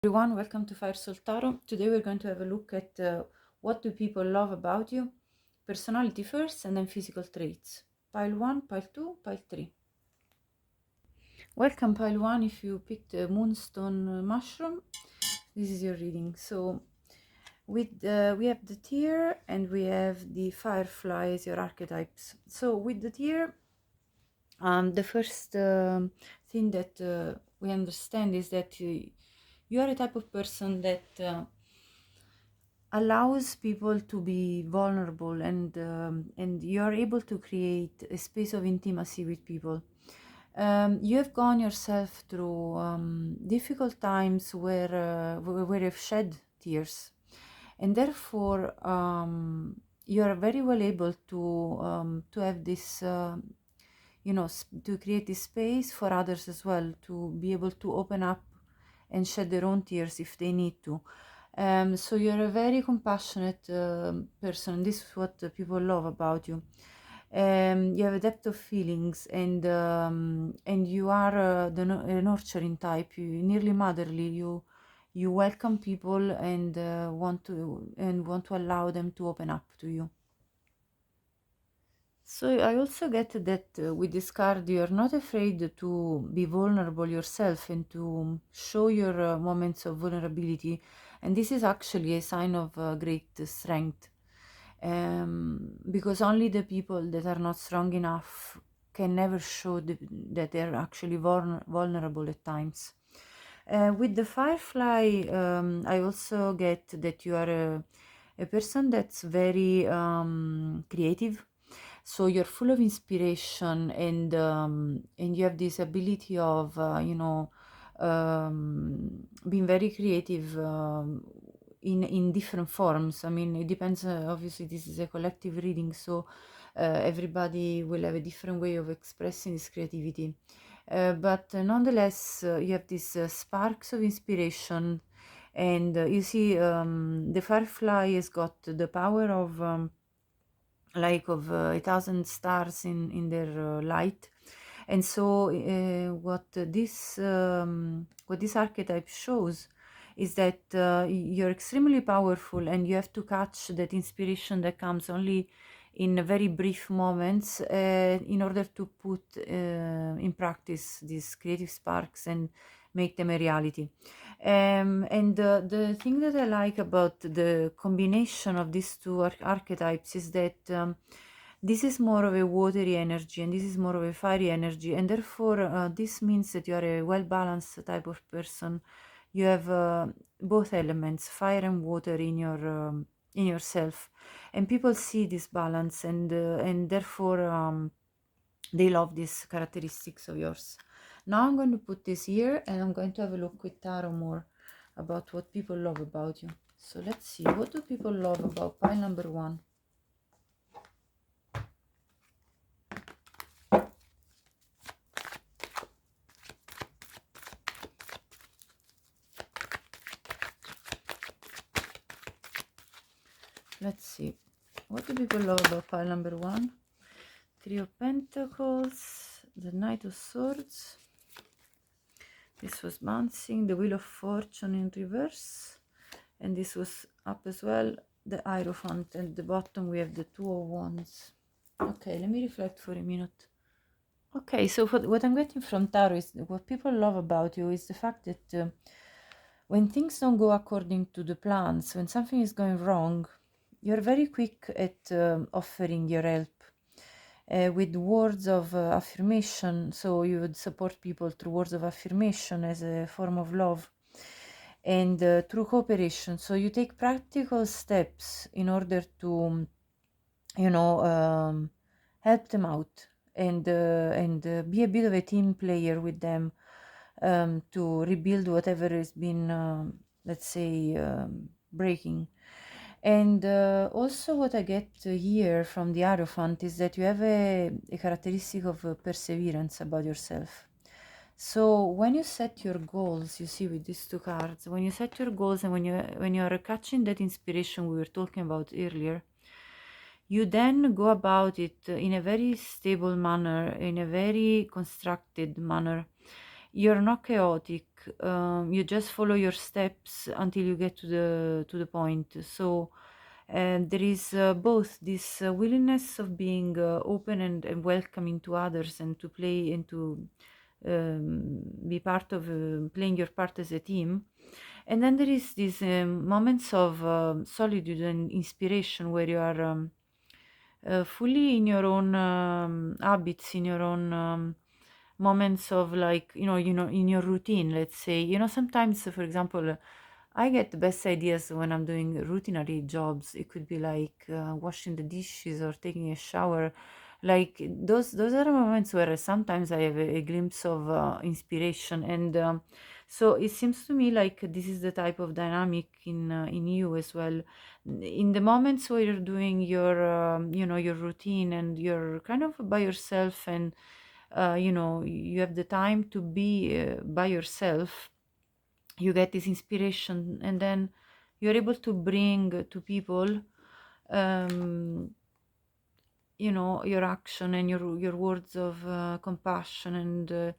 Everyone, welcome to Fire Soul Tarot. Today we're going to have a look at what do people love about you, personality first, and then physical traits. Pile 1, pile 2, pile 3. Welcome pile 1 if you picked a moonstone mushroom. This is your reading. So we have the tear and we have the firefly as your archetypes. So with the tear, the first thing that we understand is that you are a type of person that allows people to be vulnerable, and you are able to create a space of intimacy with people. You have gone yourself through difficult times where you've shed tears, and therefore you are very well able to have this to create this space for others as well, to be able to open up and shed their own tears if they need to. So you're a very compassionate person. This is what people love about you. You have a depth of feelings, and you are a nurturing type. You nearly motherly. You welcome people and want to allow them to open up to you. So I also get that with this card, you're not afraid to be vulnerable yourself and to show your moments of vulnerability. And this is actually a sign of great strength, because only the people that are not strong enough can never show that they're actually vulnerable at times. With the firefly, I also get that you are a person that's very creative. So you're full of inspiration, and you have this ability of being very creative in different forms. I mean, it depends. Obviously, this is a collective reading, so everybody will have a different way of expressing this creativity. But nonetheless, you have these sparks of inspiration, and you see, the firefly has got the power of 1,000 stars in their light. And so what this archetype shows is that you're extremely powerful, and you have to catch that inspiration that comes only in very brief moments in order to put in practice these creative sparks and make them a reality. And the thing that I like about the combination of these two archetypes is that this is more of a watery energy and this is more of a fiery energy, and therefore this means that you are a well-balanced type of person. You have both elements, fire and water, in yourself, and people see this balance, and therefore they love these characteristics of yours. Now I'm going to put this here, and I'm going to have a look with tarot more about what people love about you. So let's see, what do people love about pile number 1? Let's see, what do people love about pile number 1? Three of Pentacles, the Knight of Swords. This was bouncing, the Wheel of Fortune in reverse, and this was up as well, the Hierophant, and at the bottom we have the Two of Wands. Okay, let me reflect for a minute. Okay, so what I'm getting from tarot is what people love about you is the fact that when things don't go according to the plans, when something is going wrong, you're very quick at offering your help with words of affirmation. So you would support people through words of affirmation as a form of love, and through cooperation. So you take practical steps in order to, help them out, and be a bit of a team player with them, to rebuild whatever has been, let's say, breaking. And also what I get here from the Hierophant is that you have a characteristic of perseverance about yourself. So when you set your goals, you see with these two cards, when you set your goals and when you are catching that inspiration we were talking about earlier, you then go about it in a very stable manner, in a very constructed manner, you're not chaotic. You just follow your steps until you get to the point. So there is both this willingness of being open and welcoming to others, and to play and to be part of playing your part as a team. And then there is these moments of solitude and inspiration, where you are fully in your own habits, in your own moments of, like, in your routine, let's say. Sometimes, for example, I get the best ideas when I'm doing routinary jobs. It could be like washing the dishes or taking a shower. Like those are the moments where sometimes I have a glimpse of inspiration, and so it seems to me like this is the type of dynamic in you as well. In the moments where you're doing your routine, and you're kind of by yourself, and you have the time to be by yourself, you get this inspiration, and then you're able to bring to people um, your action and your words of compassion, and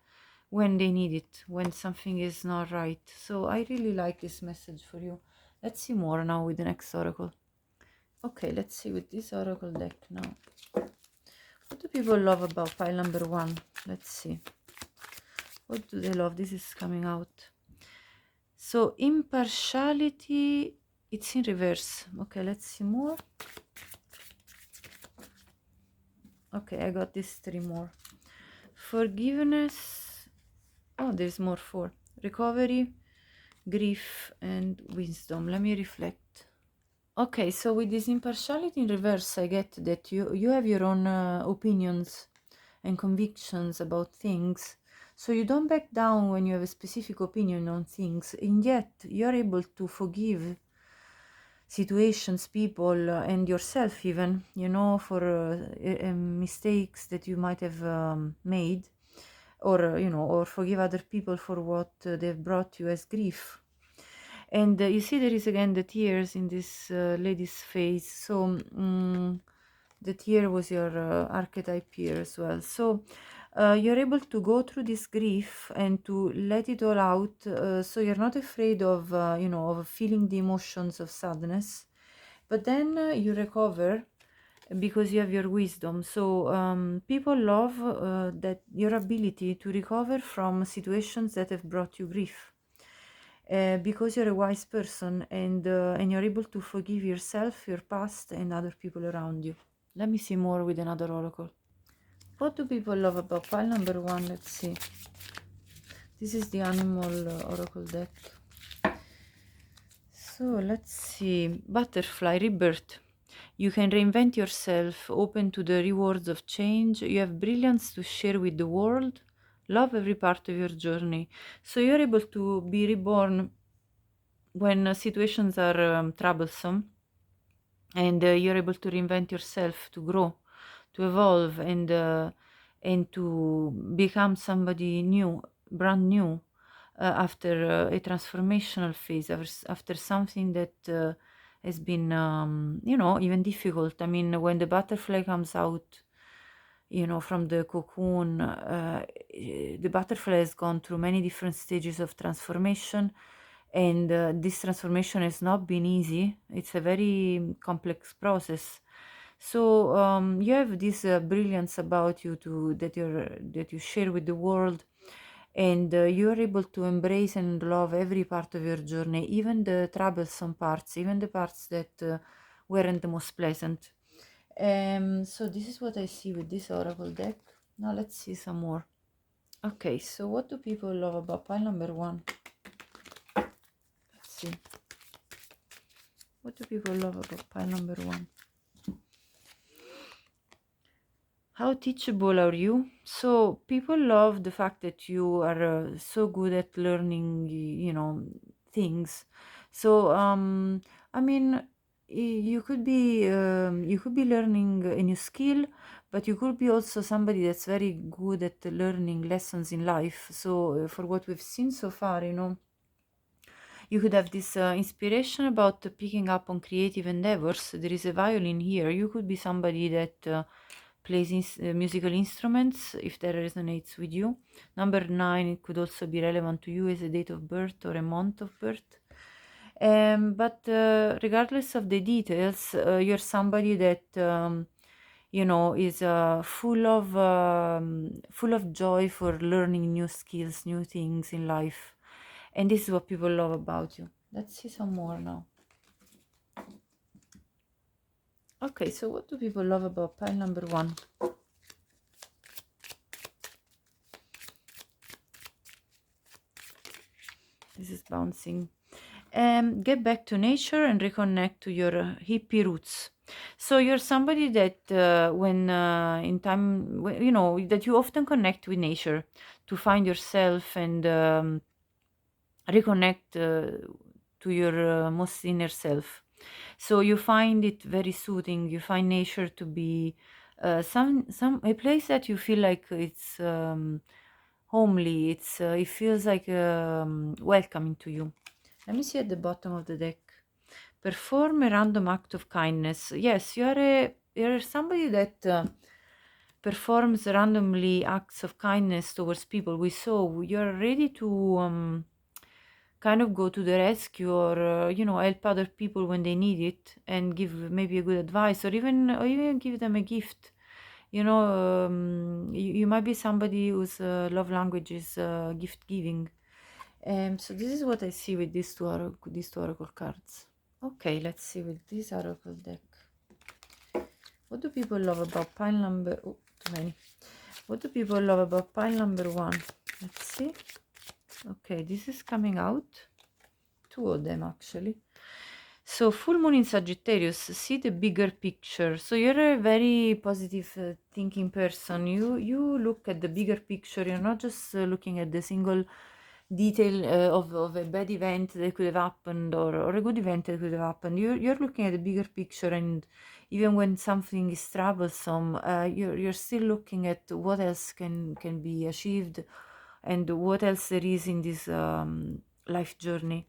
when they need it, when something is not right. So I really like this message for you. Let's see more now with the next oracle. Okay, let's see with this oracle deck now. What do people love about pile number 1? Let's see. What do they love? This is coming out. So impartiality, it's in reverse. Okay, let's see more. Okay, I got these 3 more. Forgiveness. Oh, there's more 4. Recovery, grief, and wisdom. Let me reflect. Okay, so with this impartiality in reverse, I get that you have your own opinions and convictions about things. So you don't back down when you have a specific opinion on things, and yet you're able to forgive situations, people, and yourself even, for mistakes that you might have made, or or forgive other people for what they've brought you as grief. And you see, there is again the tears in this lady's face. So the tear was your archetype here as well. So you're able to go through this grief and to let it all out. So you're not afraid of of feeling the emotions of sadness, but then you recover because you have your wisdom. So people love that your ability to recover from situations that have brought you grief. Because you're a wise person, and you're able to forgive yourself, your past, and other people around you. Let me see more with another oracle. What do people love about pile number 1? Let's see. This is the animal oracle deck. So let's see. Butterfly, rebirth. You can reinvent yourself, open to the rewards of change. You have brilliance to share with the world. Love every part of your journey. So you're able to be reborn when situations are troublesome, and you're able to reinvent yourself, to grow, to evolve, and to become somebody new, brand new, after a transformational phase, after something that has been even difficult. I mean, when the butterfly comes out from the cocoon, the butterfly has gone through many different stages of transformation, and this transformation has not been easy. It's a very complex process. So you have this brilliance about you that you share with the world, and you are able to embrace and love every part of your journey, even the troublesome parts, even the parts that weren't the most pleasant. So this is what I see with this oracle deck. Now let's see some more. Okay, so what do people love about pile number 1? Let's see. What do people love about pile number 1? How teachable are you? So people love the fact that you are so good at learning, things. So I mean, you could be learning a new skill, but you could be also somebody that's very good at learning lessons in life. So for what we've seen so far, you could have this inspiration about picking up on creative endeavors. There is a violin here. You could be somebody that plays musical instruments, if that resonates with you. Number 9, it could also be relevant to you as a date of birth or a month of birth. But regardless of the details, you're somebody that is full of joy for learning new skills, new things in life, and this is what people love about you. Let's see some more now. Okay, so what do people love about pile number 1? This is bouncing. Get back to nature and reconnect to your hippie roots. So you're somebody that when in time, that you often connect with nature to find yourself and reconnect to your most inner self. So you find it very soothing. You find nature to be a place that you feel like it's homely. It feels like welcoming to you. Let me see at the bottom of the deck. Perform a random act of kindness. Yes, you're somebody that performs randomly acts of kindness towards people. We saw you're ready to kind of go to the rescue or help other people when they need it and give maybe a good advice or even give them a gift. You might be somebody whose love language is gift giving. So this is what I see with these two oracle cards. Okay, let's see with this oracle deck. What do people love about pile number? Oh, too many. What do people love about pile number 1? Let's see. Okay, this is coming out. 2 of them actually. So full moon in Sagittarius, see the bigger picture. So you're a very positive thinking person. You look at the bigger picture. You're not just looking at the single detail of a bad event that could have happened or a good event that could have happened. You're looking at the bigger picture, and even when something is troublesome, you're still looking at what else can be achieved and what else there is in this life journey.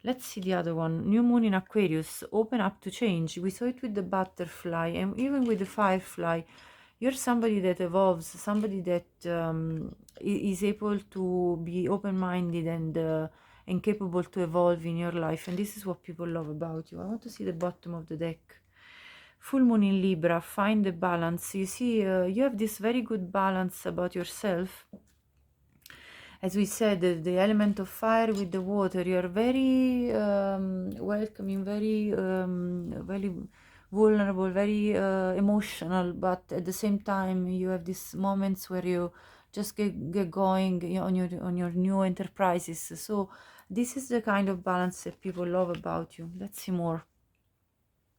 Let's see the other one. New moon in Aquarius, open up to change. We saw it with the butterfly and even with the firefly. You're somebody that evolves, somebody that is able to be open-minded and capable to evolve in your life. And this is what people love about you. I want to see the bottom of the deck. Full moon in Libra, find the balance. You see, you have this very good balance about yourself. As we said, the element of fire with the water, you're very welcoming, very vulnerable, very emotional, but at the same time you have these moments where you just get going on your new enterprises. So this is the kind of balance that people love about you. Let's see more.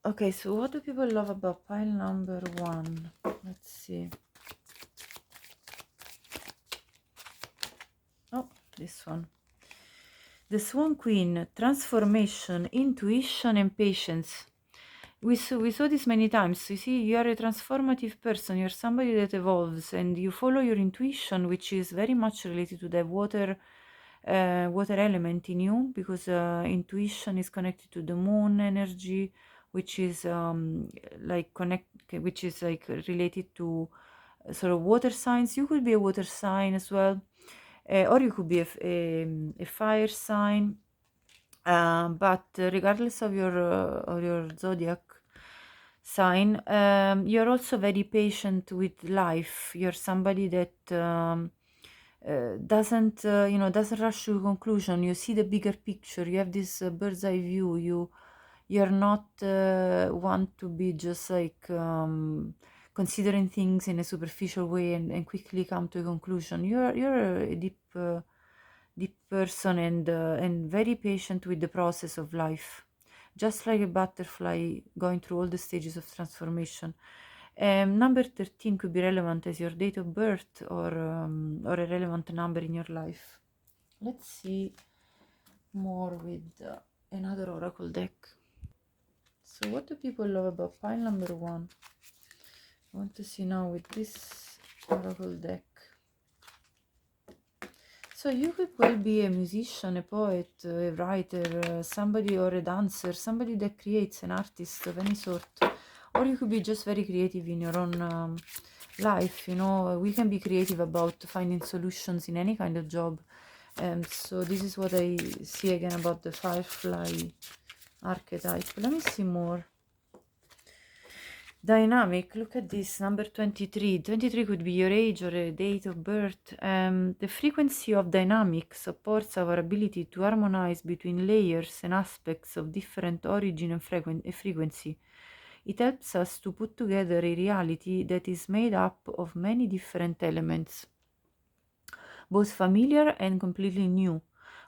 Okay, so what do people love about pile number 1? Let's see. Oh, this one. The Swan Queen, transformation, intuition, and patience. We saw this many times. You see, you are a transformative person. You're somebody that evolves, and you follow your intuition, which is very much related to the water element in you, because intuition is connected to the moon energy, which is like related to sort of water signs. You could be a water sign as well. Or you could be a fire sign, but regardless of your zodiac sign, you're also very patient with life. You're somebody that doesn't rush to a conclusion. You see the bigger picture. You have this bird's eye view. You're not one to be just like considering things in a superficial way and quickly come to a conclusion. You're a deep person and very patient with the process of life, just like a butterfly going through all the stages of transformation. Number 13 could be relevant as your date of birth or a relevant number in your life. Let's see more with another oracle deck. So what do people love about pile number 1? I want to see now with this oracle deck. So you could well be a musician, a poet, a writer, somebody or a dancer, somebody that creates, an artist of any sort, or you could be just very creative in your own life. You know, we can be creative about finding solutions in any kind of job. So this is what I see again about the firefly archetype. Let me see more. Dynamic, look at this, number 23. 23 could be your age or a date of birth. The frequency of dynamic supports our ability to harmonize between layers and aspects of different origin and frequency. It helps us to put together a reality that is made up of many different elements, both familiar and completely new,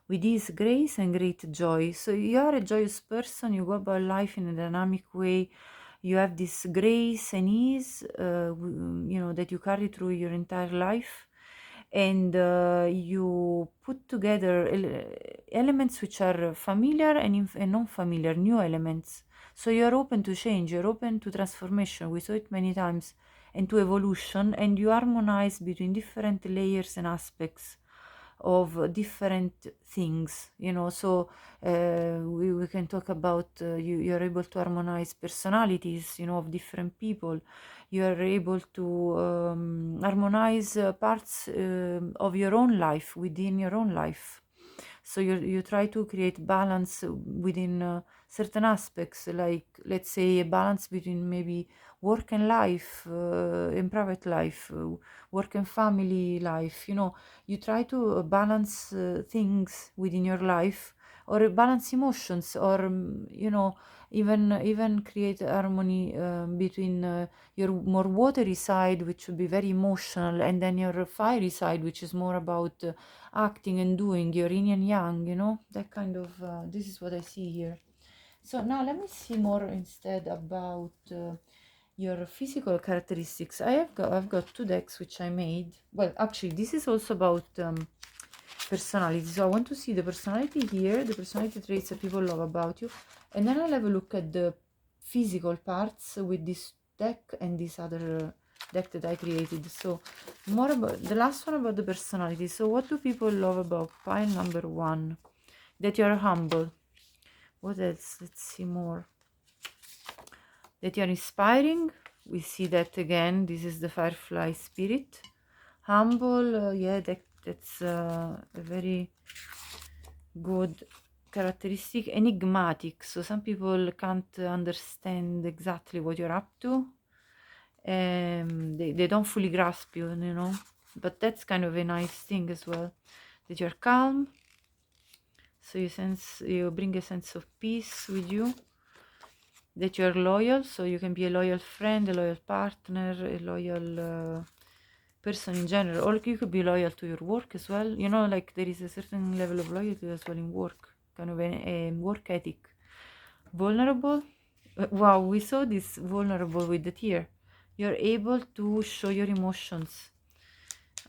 with ease, grace, and great joy. So you are a joyous person, you go about life in a dynamic way, you have this grace and ease, you know, that you carry through your entire life, and you put together elements which are familiar and non-familiar, new elements. So you're open to change, you're open to transformation. We saw it many times, and to evolution, and you harmonize between different layers and aspects of different things, you know. So we can talk about you're able to harmonize personalities, you know, of different people. You are able to harmonize parts of your own life within your own life. So you try to create balance within certain aspects, like let's say a balance between maybe work and life, and private life, work and family life. You know, you try to balance things within your life, or balance emotions, or you know, even create harmony between your more watery side, which would be very emotional, and then your fiery side, which is more about acting and doing, your yin and yang, you know, that kind of this is what I see here. So now let me see more instead about your physical characteristics. I've got two decks which I made. Well, actually, this is also about personality. So I want to see the personality here, the personality traits that people love about you, and then I'll have a look at the physical parts with this deck and this other deck that I created. So more about the last one, about the personality. So what do people love about pile number 1? That you're humble. What else? Let's see more. That you're inspiring. We see that again. This is the firefly spirit. Humble, yeah, that's a very good characteristic. Enigmatic, so some people can't understand exactly what you're up to. They don't fully grasp you, you know, but that's kind of a nice thing as well. That you're calm, so you bring a sense of peace with you. That you're loyal, so you can be a loyal friend, a loyal partner, a loyal person in general, or you could be loyal to your work as well. You know, like there is a certain level of loyalty as well in work, kind of a work ethic. Vulnerable. Wow, we saw this vulnerable with the tear. You're able to show your emotions.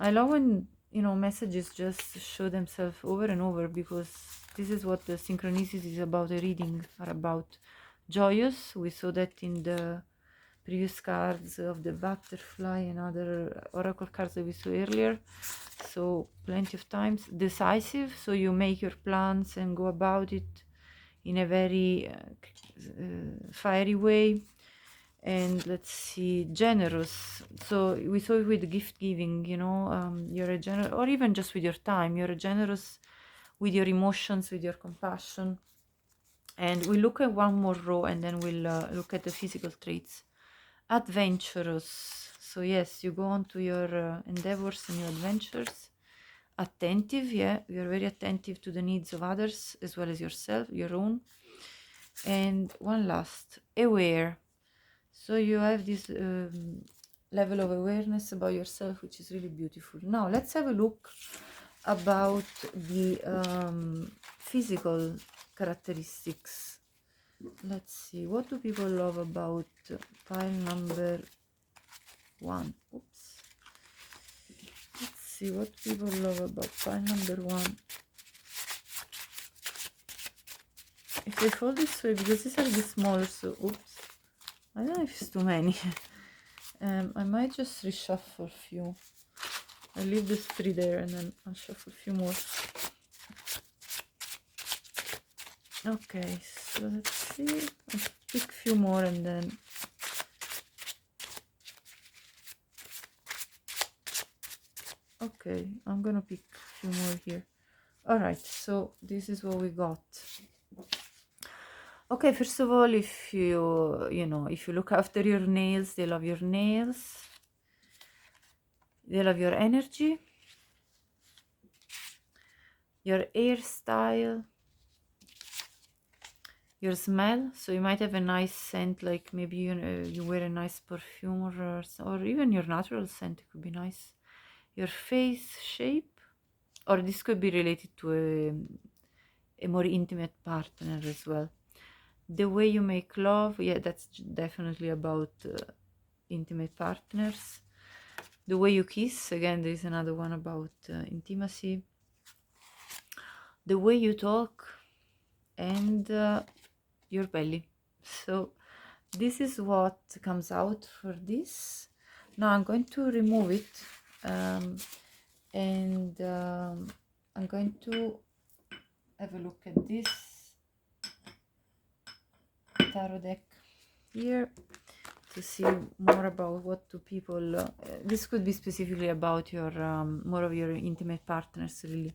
I love when, you know, messages just show themselves over and over, because this is what the synchronicities about a reading are about. Joyous, we saw that in the previous cards of the butterfly and other oracle cards that we saw earlier. So plenty of times. Decisive, so you make your plans and go about it in a very fiery way. And let's see, generous, so we saw it with gift giving, you know, you're a generous, or even just with your time, you're a generous with your emotions, with your compassion. And we look at one more row, and then we'll look at the physical traits. Adventurous, so yes, you go on to your endeavors and your adventures. Attentive, yeah, you're very attentive to the needs of others as well as yourself, your own. And one last, aware, so you have this level of awareness about yourself, which is really beautiful. Now let's have a look about the physical characteristics. Let's see, what do people love about pile number 1? Oops. Let's see what people love about pile number 1. If I fold this way, because these are the smaller, so oops, I don't know if it's too many. I might just reshuffle a few. I'll leave this 3 there, and then I'll shuffle a few more. Okay, so let's see. I'll pick a few more, and then Okay, I'm gonna pick a few more here. All right, so this is what we got. Okay, first of all, if if you look after your nails, they love your nails. They love your energy, your hairstyle, your smell. So you might have a nice scent, like maybe you wear a nice perfume, or even your natural scent could be nice. Your face shape, or this could be related to a more intimate partner as well. The way you make love, yeah, that's definitely about intimate partners. The way you kiss, again, there is another one about intimacy. The way you talk, and your belly. So this is what comes out for this. Now I'm going to remove it, and I'm going to have a look at this tarot deck here to see more about what do people this could be specifically about your more of your intimate partners, really.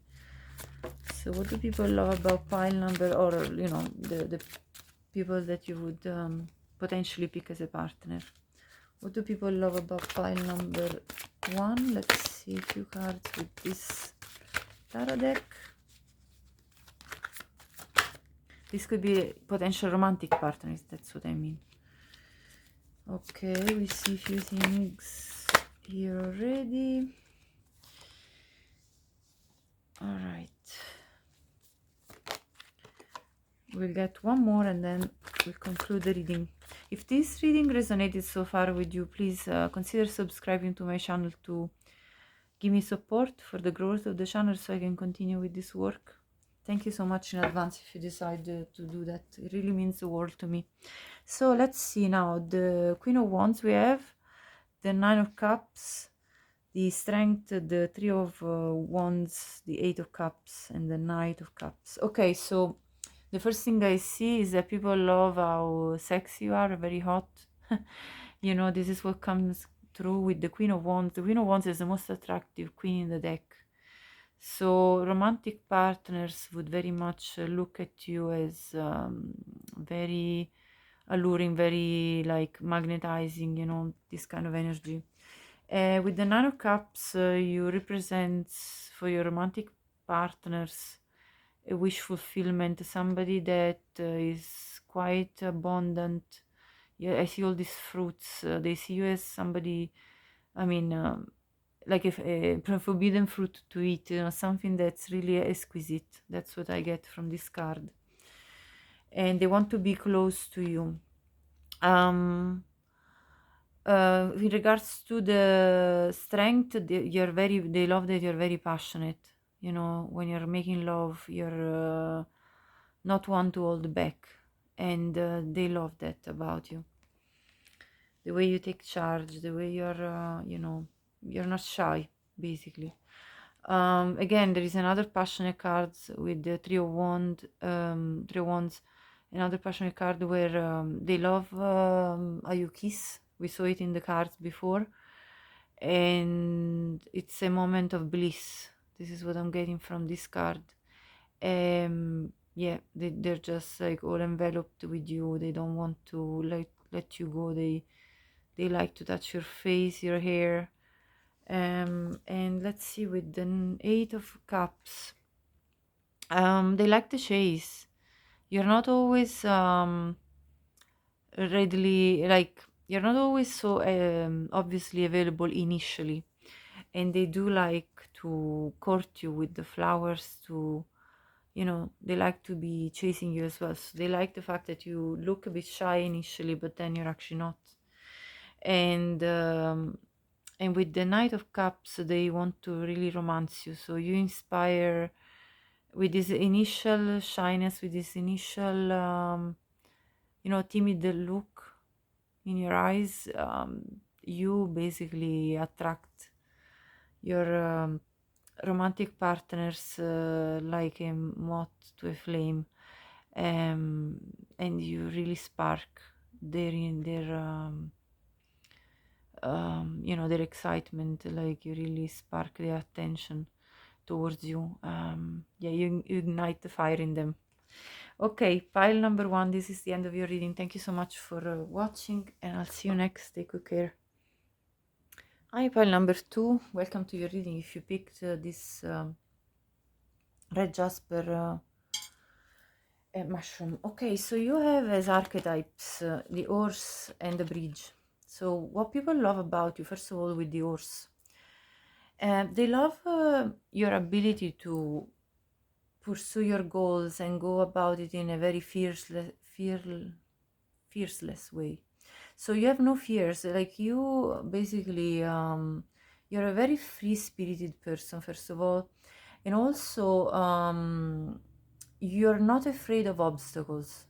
So what do people love about pile number, or the people that you would potentially pick as a partner? What do people love about pile number 1? Let's see a few cards with this tarot deck. This could be potential romantic partners, that's what I mean. Okay, we see a few things here already. All right. We'll get one more and then we'll conclude the reading. If this reading resonated so far with you, please consider subscribing to my channel to give me support for the growth of the channel so I can continue with this work. Thank you so much in advance if you decide to do that. It really means the world to me. So let's see now. The Queen of Wands we have, the Nine of Cups, the Strength, the Three of Wands, the Eight of Cups, and the Knight of Cups. Okay, so the first thing I see is that people love how sexy you are, very hot. This is what comes through with the Queen of Wands. The Queen of Wands is the most attractive queen in the deck. So romantic partners would very much look at you as very alluring, very like magnetizing, this kind of energy. With the Nine of Cups, you represent for your romantic partners a wish fulfillment, somebody that is quite abundant. Yeah, I see all these fruits. They see you as somebody, I mean, like a forbidden fruit to eat, something that's really exquisite. That's what I get from this card. And they want to be close to you. In regards to the strength, they love that you're very passionate. When you're making love, you're not one to hold back, and they love that about you. The way you take charge, the way you're not shy, basically. Again, there is another passionate card with the Three of Wands, another passionate card where they love how you kiss. We saw it in the cards before, and it's a moment of bliss. This is what I'm getting from this card. Yeah, they're just like all enveloped with you. They don't want to let you go. They like to touch your face, your hair. And let's see, with the Eight of Cups, they like the chase. You're not always readily, like, you're not always so obviously available initially, and they do like to court you with the flowers. They like to be chasing you as well. So they like the fact that you look a bit shy initially, but then you're actually not. And with the Knight of Cups, they want to really romance you. So you inspire with this initial shyness, with this initial, timid look in your eyes. You basically attract your romantic partners like a moth to a flame, and you really spark their their excitement, like you really spark their attention towards you. Yeah, you ignite the fire in them. Okay, pile number 1, this is the end of your reading. Thank you so much for watching, and I'll see you next. Take good care. Hi, pile number 2, welcome to your reading. If you picked this red jasper mushroom. Okay, so you have as archetypes the horse and the bridge. So what people love about you, first of all, with the horse, they love your ability to pursue your goals and go about it in a very fearless way. So you have no fears. Like you basically, you're a very free-spirited person, first of all, and also you're not afraid of obstacles.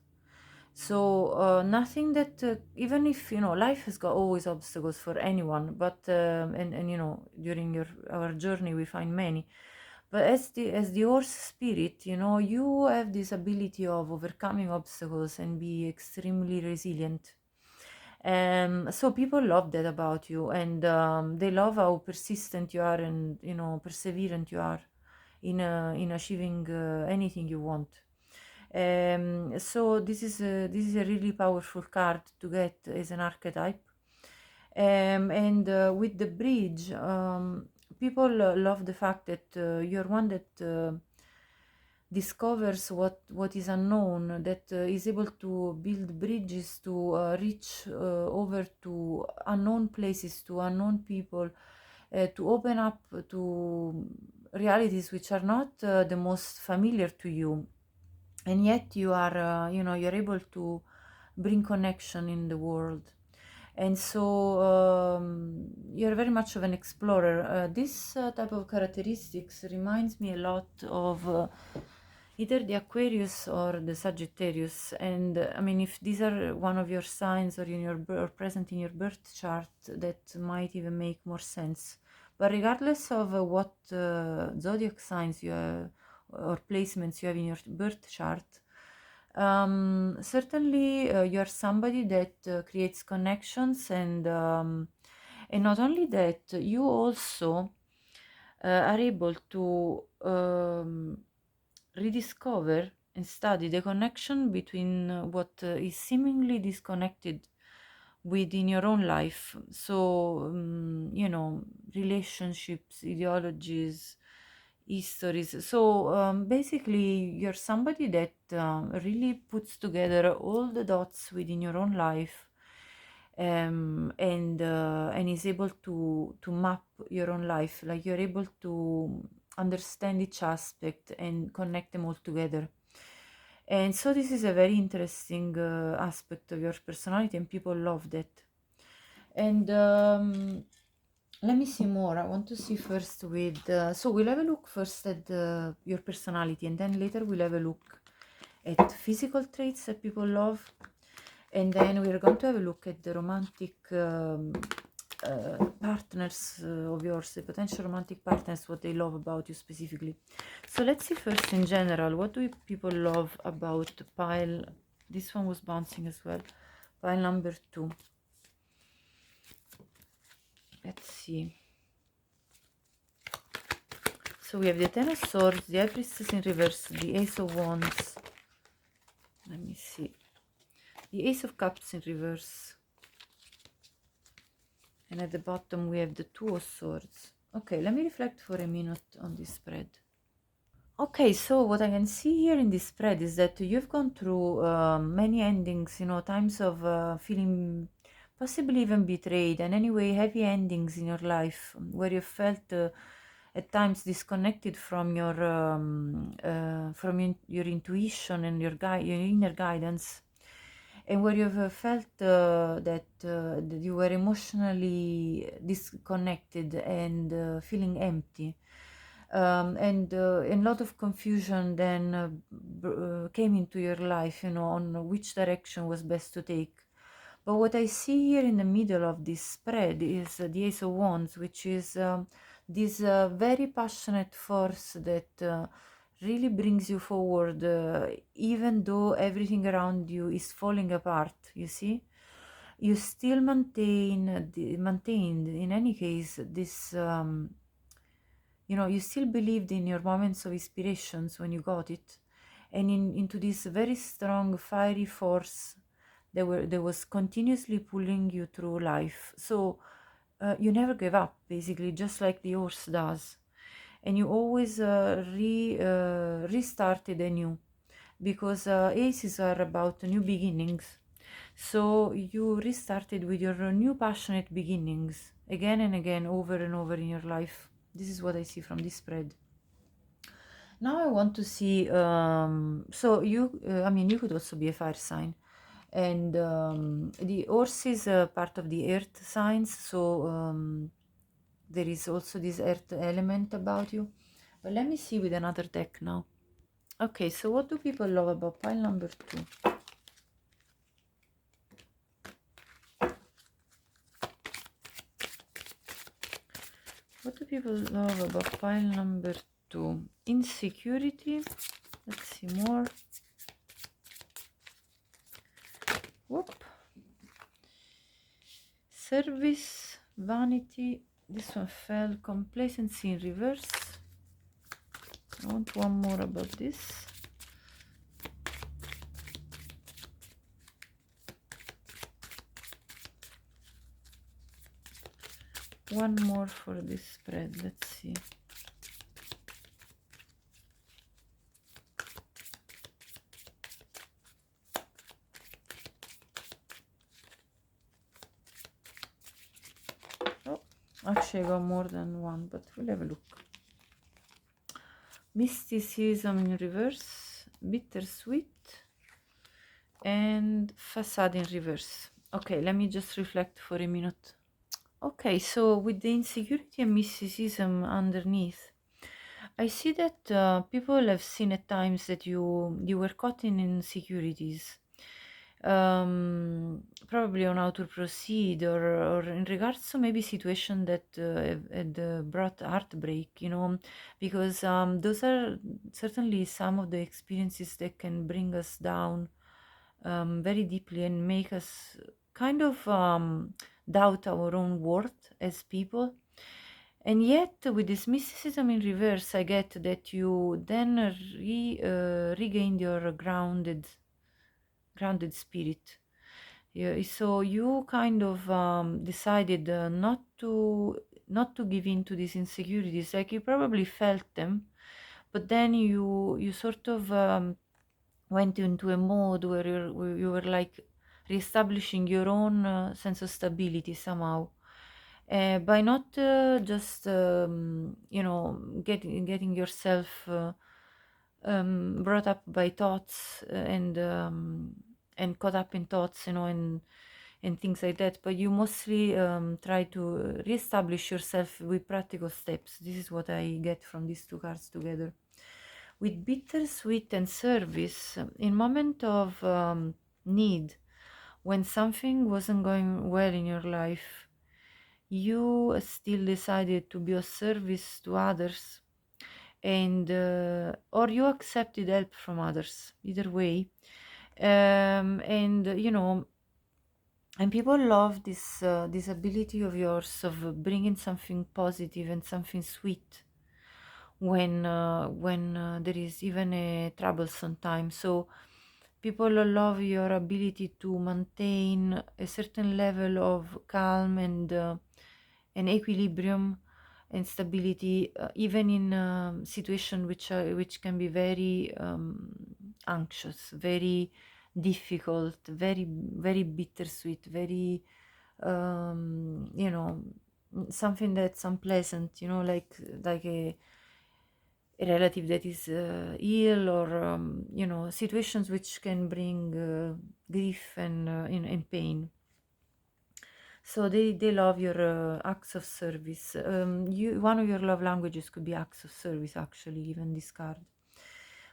So nothing that even if life has got always obstacles for anyone, but and during our journey we find many, but as the horse spirit, you have this ability of overcoming obstacles and be extremely resilient. So people love that about you, and they love how persistent you are and perseverant you are in achieving anything you want. So this is a really powerful card to get as an archetype. And with the bridge, people love the fact that you're one that discovers what is unknown, that is able to build bridges to reach over to unknown places, to unknown people, to open up to realities which are not the most familiar to you, and yet you are you're able to bring connection in the world. And so you're very much of an explorer. This type of characteristics reminds me a lot of either the Aquarius or the Sagittarius. And I mean, if these are one of your signs or or present in your birth chart, that might even make more sense. But regardless of what zodiac signs you have or placements you have in your birth chart, certainly you're somebody that creates connections, and not only that, you also are able to rediscover and study the connection between what is seemingly disconnected within your own life. So relationships, ideologies, histories. So basically you're somebody that really puts together all the dots within your own life, and is able to map your own life. Like you're able to understand each aspect and connect them all together. And so this is a very interesting aspect of your personality, and people love that. And let me see more. I want to see first with so we'll have a look first at your personality, and then later we'll have a look at physical traits that people love, and then we're going to have a look at the romantic partners of yours, the potential romantic partners, what they love about you specifically. So let's see first in general, what do people love about pile. This one was bouncing as well. Pile number 2. Let's see. So we have the Ten of Swords, the High Priestess in reverse, the Ace of Wands. Let me see. The Ace of Cups in reverse. And at the bottom we have the Two of Swords. Okay, let me reflect for a minute on this spread. Okay, so what I can see here in this spread is that you've gone through many endings, times of feeling possibly even betrayed, and anyway, heavy endings in your life where you felt at times disconnected from your intuition and your inner guidance, and where you've felt that you were emotionally disconnected and feeling empty. And a lot of confusion then came into your life, on which direction was best to take. But what I see here in the middle of this spread is the Ace of Wands, which is this very passionate force that really brings you forward, even though everything around you is falling apart, you see? you still maintained in any case this, you still believed in your moments of inspirations when you got it, and into this very strong fiery force that was continuously pulling you through life. So you never gave up, basically, just like the horse does, and you always restarted anew, because aces are about new beginnings. So you restarted with your new passionate beginnings again and again, over and over in your life. This is what I see from this spread. Now I want to see, so you could also be a fire sign. And the horse is part of the earth signs, so there is also this earth element about you. But let me see with another deck now. Okay, so what do people love about pile number 2? What do people love about pile number 2? Insecurity. Let's see more. Whoop. Service, vanity. This one fell. Complacency in reverse. I want one more about this. One more for this spread. Let's see. Oh, actually I got more than one, but we'll have a look. Mysticism in reverse, bittersweet, and facade in reverse. Okay, let me just reflect for a minute. Okay, so with the insecurity and mysticism underneath, I see that people have seen at times that you were caught in insecurities, probably on how to proceed, or in regards to maybe situation that had brought heartbreak, because those are certainly some of the experiences that can bring us down very deeply and make us kind of doubt our own worth as people. And yet, with this mysticism in reverse, I get that you then regained your grounded spirit. Yeah, so you kind of decided not to give in to these insecurities. Like, you probably felt them, but then you sort of went into a mode where you were like reestablishing your own sense of stability somehow, by not just getting yourself brought up by thoughts, and caught up in thoughts, and things like that, but you mostly try to reestablish yourself with practical steps. This is what I get from these two cards together. With bittersweet and service, in moment of need, when something wasn't going well in your life, you still decided to be of service to others, and or you accepted help from others, either way. And and people love this ability of yours of bringing something positive and something sweet when there is even a troublesome time. So people love your ability to maintain a certain level of calm and equilibrium and stability, even in situations which can be very anxious, very difficult, very very bittersweet, very something that's unpleasant, like a relative that is ill, or situations which can bring grief and pain. So they love your acts of service. One of your love languages could be acts of service, actually, even this card.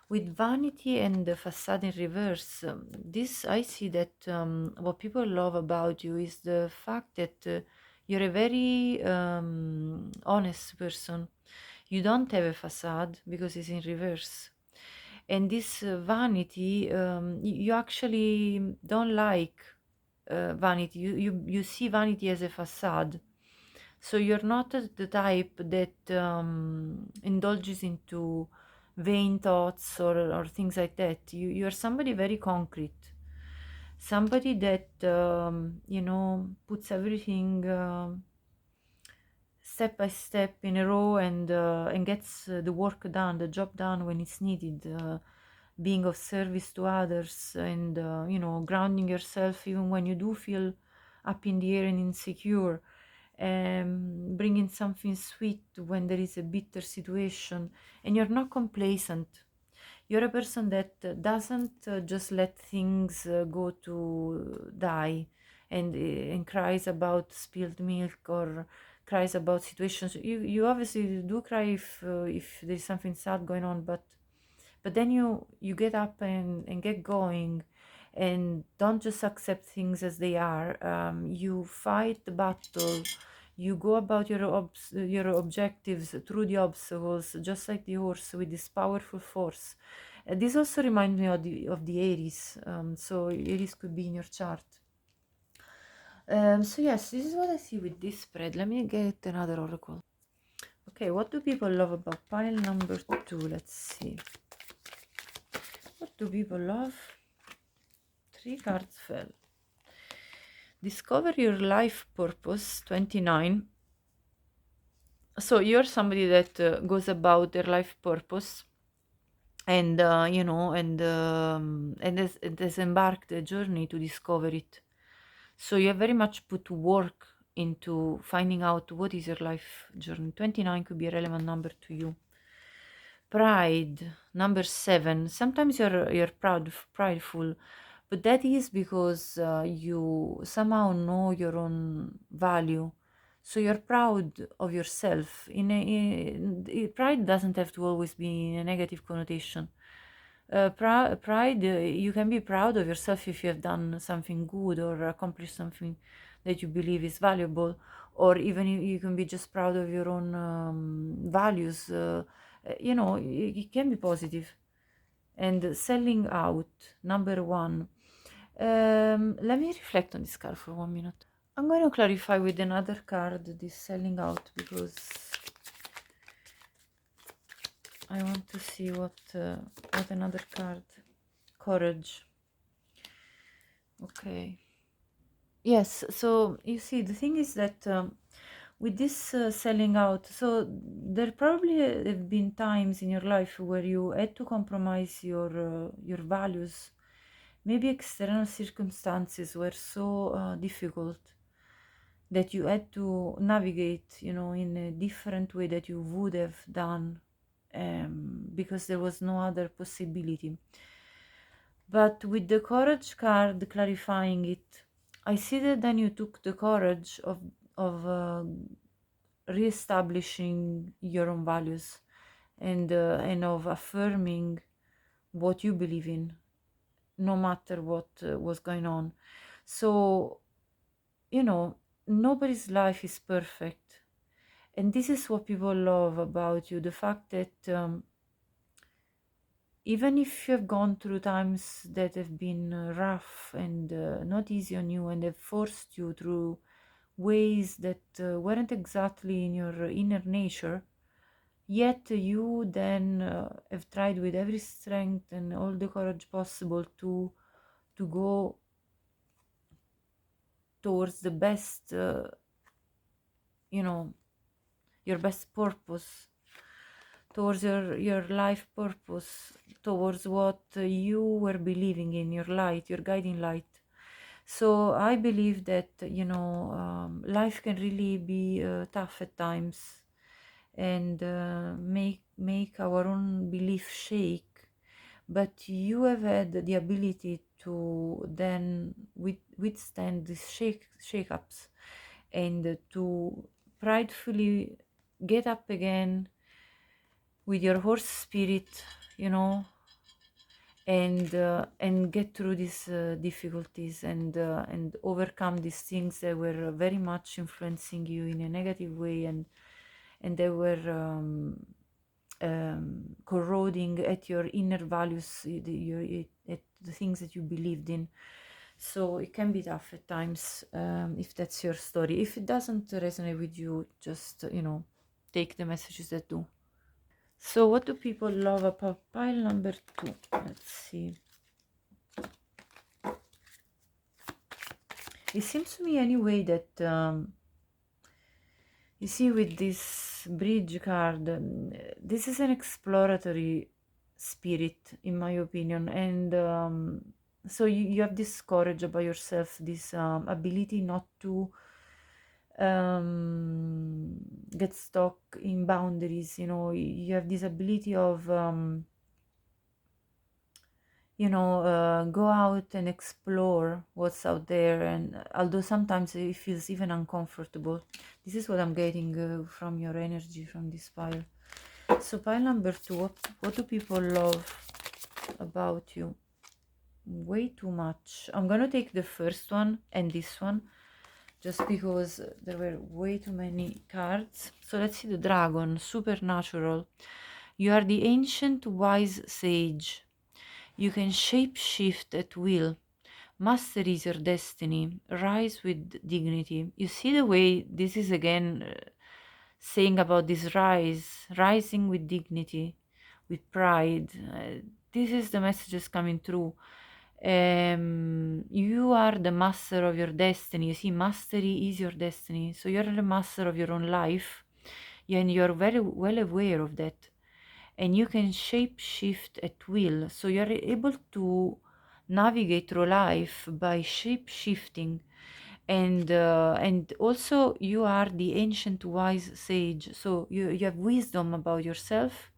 With vanity and the facade in reverse, this I see that what people love about you is the fact that you're a very honest person. You don't have a facade because it's in reverse. And this vanity, you actually don't like vanity. You see vanity as a facade. So you're not the type that indulges into vain thoughts or things like that. You're somebody very concrete, somebody that puts everything step by step in a row and gets the work done, the job done when it's needed. Being of service to others and grounding yourself even when you do feel up in the air and insecure, bringing something sweet when there is a bitter situation, and you're not complacent. You're a person that doesn't just let things go to die and cries about spilled milk or cries about situations. You obviously do cry if there's something sad going on, but then you get up and get going and don't just accept things as they are. You fight the battle. You go about your objectives through the obstacles, just like the horse with this powerful force. This also reminds me of the Aries. So Aries could be in your chart. So yes, this is what I see with this spread. Let me get another oracle. Okay, what do people love about pile number 2? Let's see. What do people love? 3 cards fell. Discover your life purpose, 29. So you're somebody that goes about their life purpose and has embarked a journey to discover it. So you have very much put work into finding out what is your life journey. 29 could be a relevant number to you. Pride, number 7. Sometimes you're prideful, but that is because you somehow know your own value. So you're proud of yourself. Pride doesn't have to always be in a negative connotation. Pride, you can be proud of yourself if you have done something good or accomplished something that you believe is valuable, or even you can be just proud of your own values. It can be positive. And selling out, number 1. Let me reflect on this card for 1 minute. I'm going to clarify with another card this selling out, because I want to see what another card. Courage. Okay. Yes, so you see, the thing is that with this selling out, so there probably have been times in your life where you had to compromise your values. Maybe external circumstances were so difficult that you had to navigate, in a different way that you would have done, because there was no other possibility. But with the courage card clarifying it, I see that then you took the courage of reestablishing your own values and of affirming what you believe in, no matter what was going on. So, nobody's life is perfect, and this is what people love about you, the fact that even if you have gone through times that have been rough and not easy on you, and have forced you through ways that weren't exactly in your inner nature, yet you then have tried with every strength and all the courage possible to go towards the best, your best purpose, towards your life purpose, towards what you were believing in, your light, your guiding light. So I believe that life can really be tough at times, and make our own belief shake, but you have had the ability to then withstand these shake-ups and to pridefully get up again with your horse spirit, and get through these difficulties and overcome these things that were very much influencing you in a negative way, and they were corroding at your inner values, at the things that you believed in. So it can be tough at times, if that's your story. If it doesn't resonate with you, just, take the messages that do. So what do people love about pile number 2? Let's see. It seems to me anyway that, you see, with this bridge card, this is an exploratory spirit, in my opinion. And so you have this courage about yourself, this ability not to get stuck in boundaries. You have this ability of go out and explore what's out there, and although sometimes it feels even uncomfortable. This is what I'm getting from your energy, from this pile. So pile number 2, what do people love about you? Way too much. I'm gonna take the first one and this one, just because there were way too many cards. So let's see the dragon, supernatural. You are the ancient wise sage. You can shape shift at will. Mastery is your destiny. Rise with dignity. You see the way this is again saying about this rising with dignity, with pride. This is the messages coming through. You are the master of your destiny. You see, mastery is your destiny. So you're the master of your own life, and you're very well aware of that. And you can shape shift at will. So you're able to navigate through life by shape shifting. And also you are the ancient wise sage. So you have wisdom about yourself,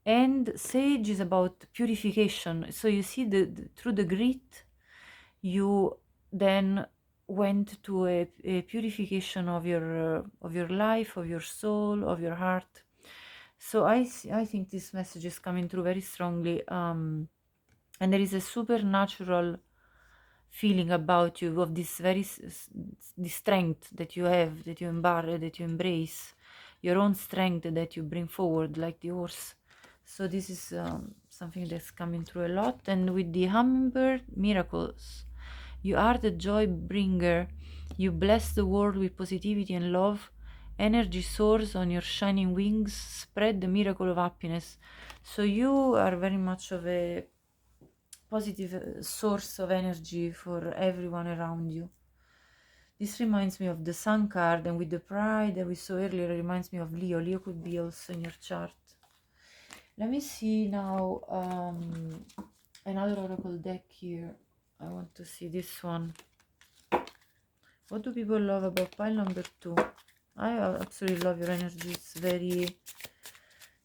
and sage is about purification. So you see, through the grit, you then went to a purification of your life, of your soul, of your heart. So I think this message is coming through very strongly, and there is a supernatural feeling about you, of this the strength that you have, that you embody, that you embrace, your own strength that you bring forward like the horse. So this is something that's coming through a lot. And with the hummingbird, miracles. You are the joy bringer. You bless the world with positivity and love. Energy soars on your shining wings. Spread the miracle of happiness. So you are very much of a positive source of energy for everyone around you. This reminds me of the Sun card, and with the pride that we saw earlier, it reminds me of Leo. Leo could be also in your chart. Let me see now another oracle deck here. I want to see this one. What do people love about pile number 2? I absolutely love your energy. It's very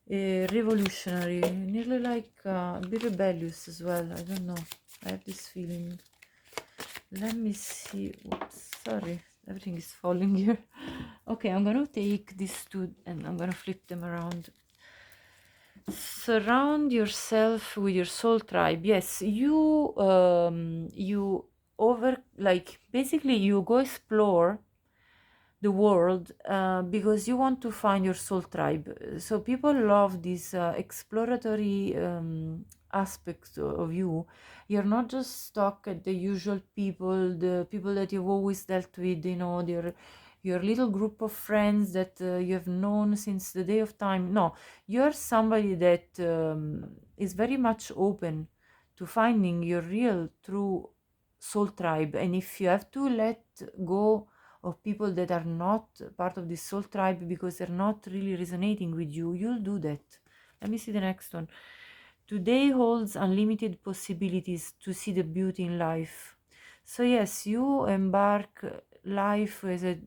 revolutionary, nearly like a bit rebellious as well. I don't know. I have this feeling. Let me see. Oops, sorry. Everything is falling here. Okay, I'm gonna take these two and I'm gonna flip them around. Surround yourself with your soul tribe. Yes, you basically you go explore the world because you want to find your soul tribe. So people love this exploratory aspects of you. You're not just stuck at the usual people, the people that you've always dealt with, your little group of friends that you have known since the day of time. No, you're somebody that is very much open to finding your real true soul tribe. And if you have to let go of people that are not part of this soul tribe because they're not really resonating with you, you'll do that. Let me see the next one. Today holds unlimited possibilities to see the beauty in life. So yes, you embark life as a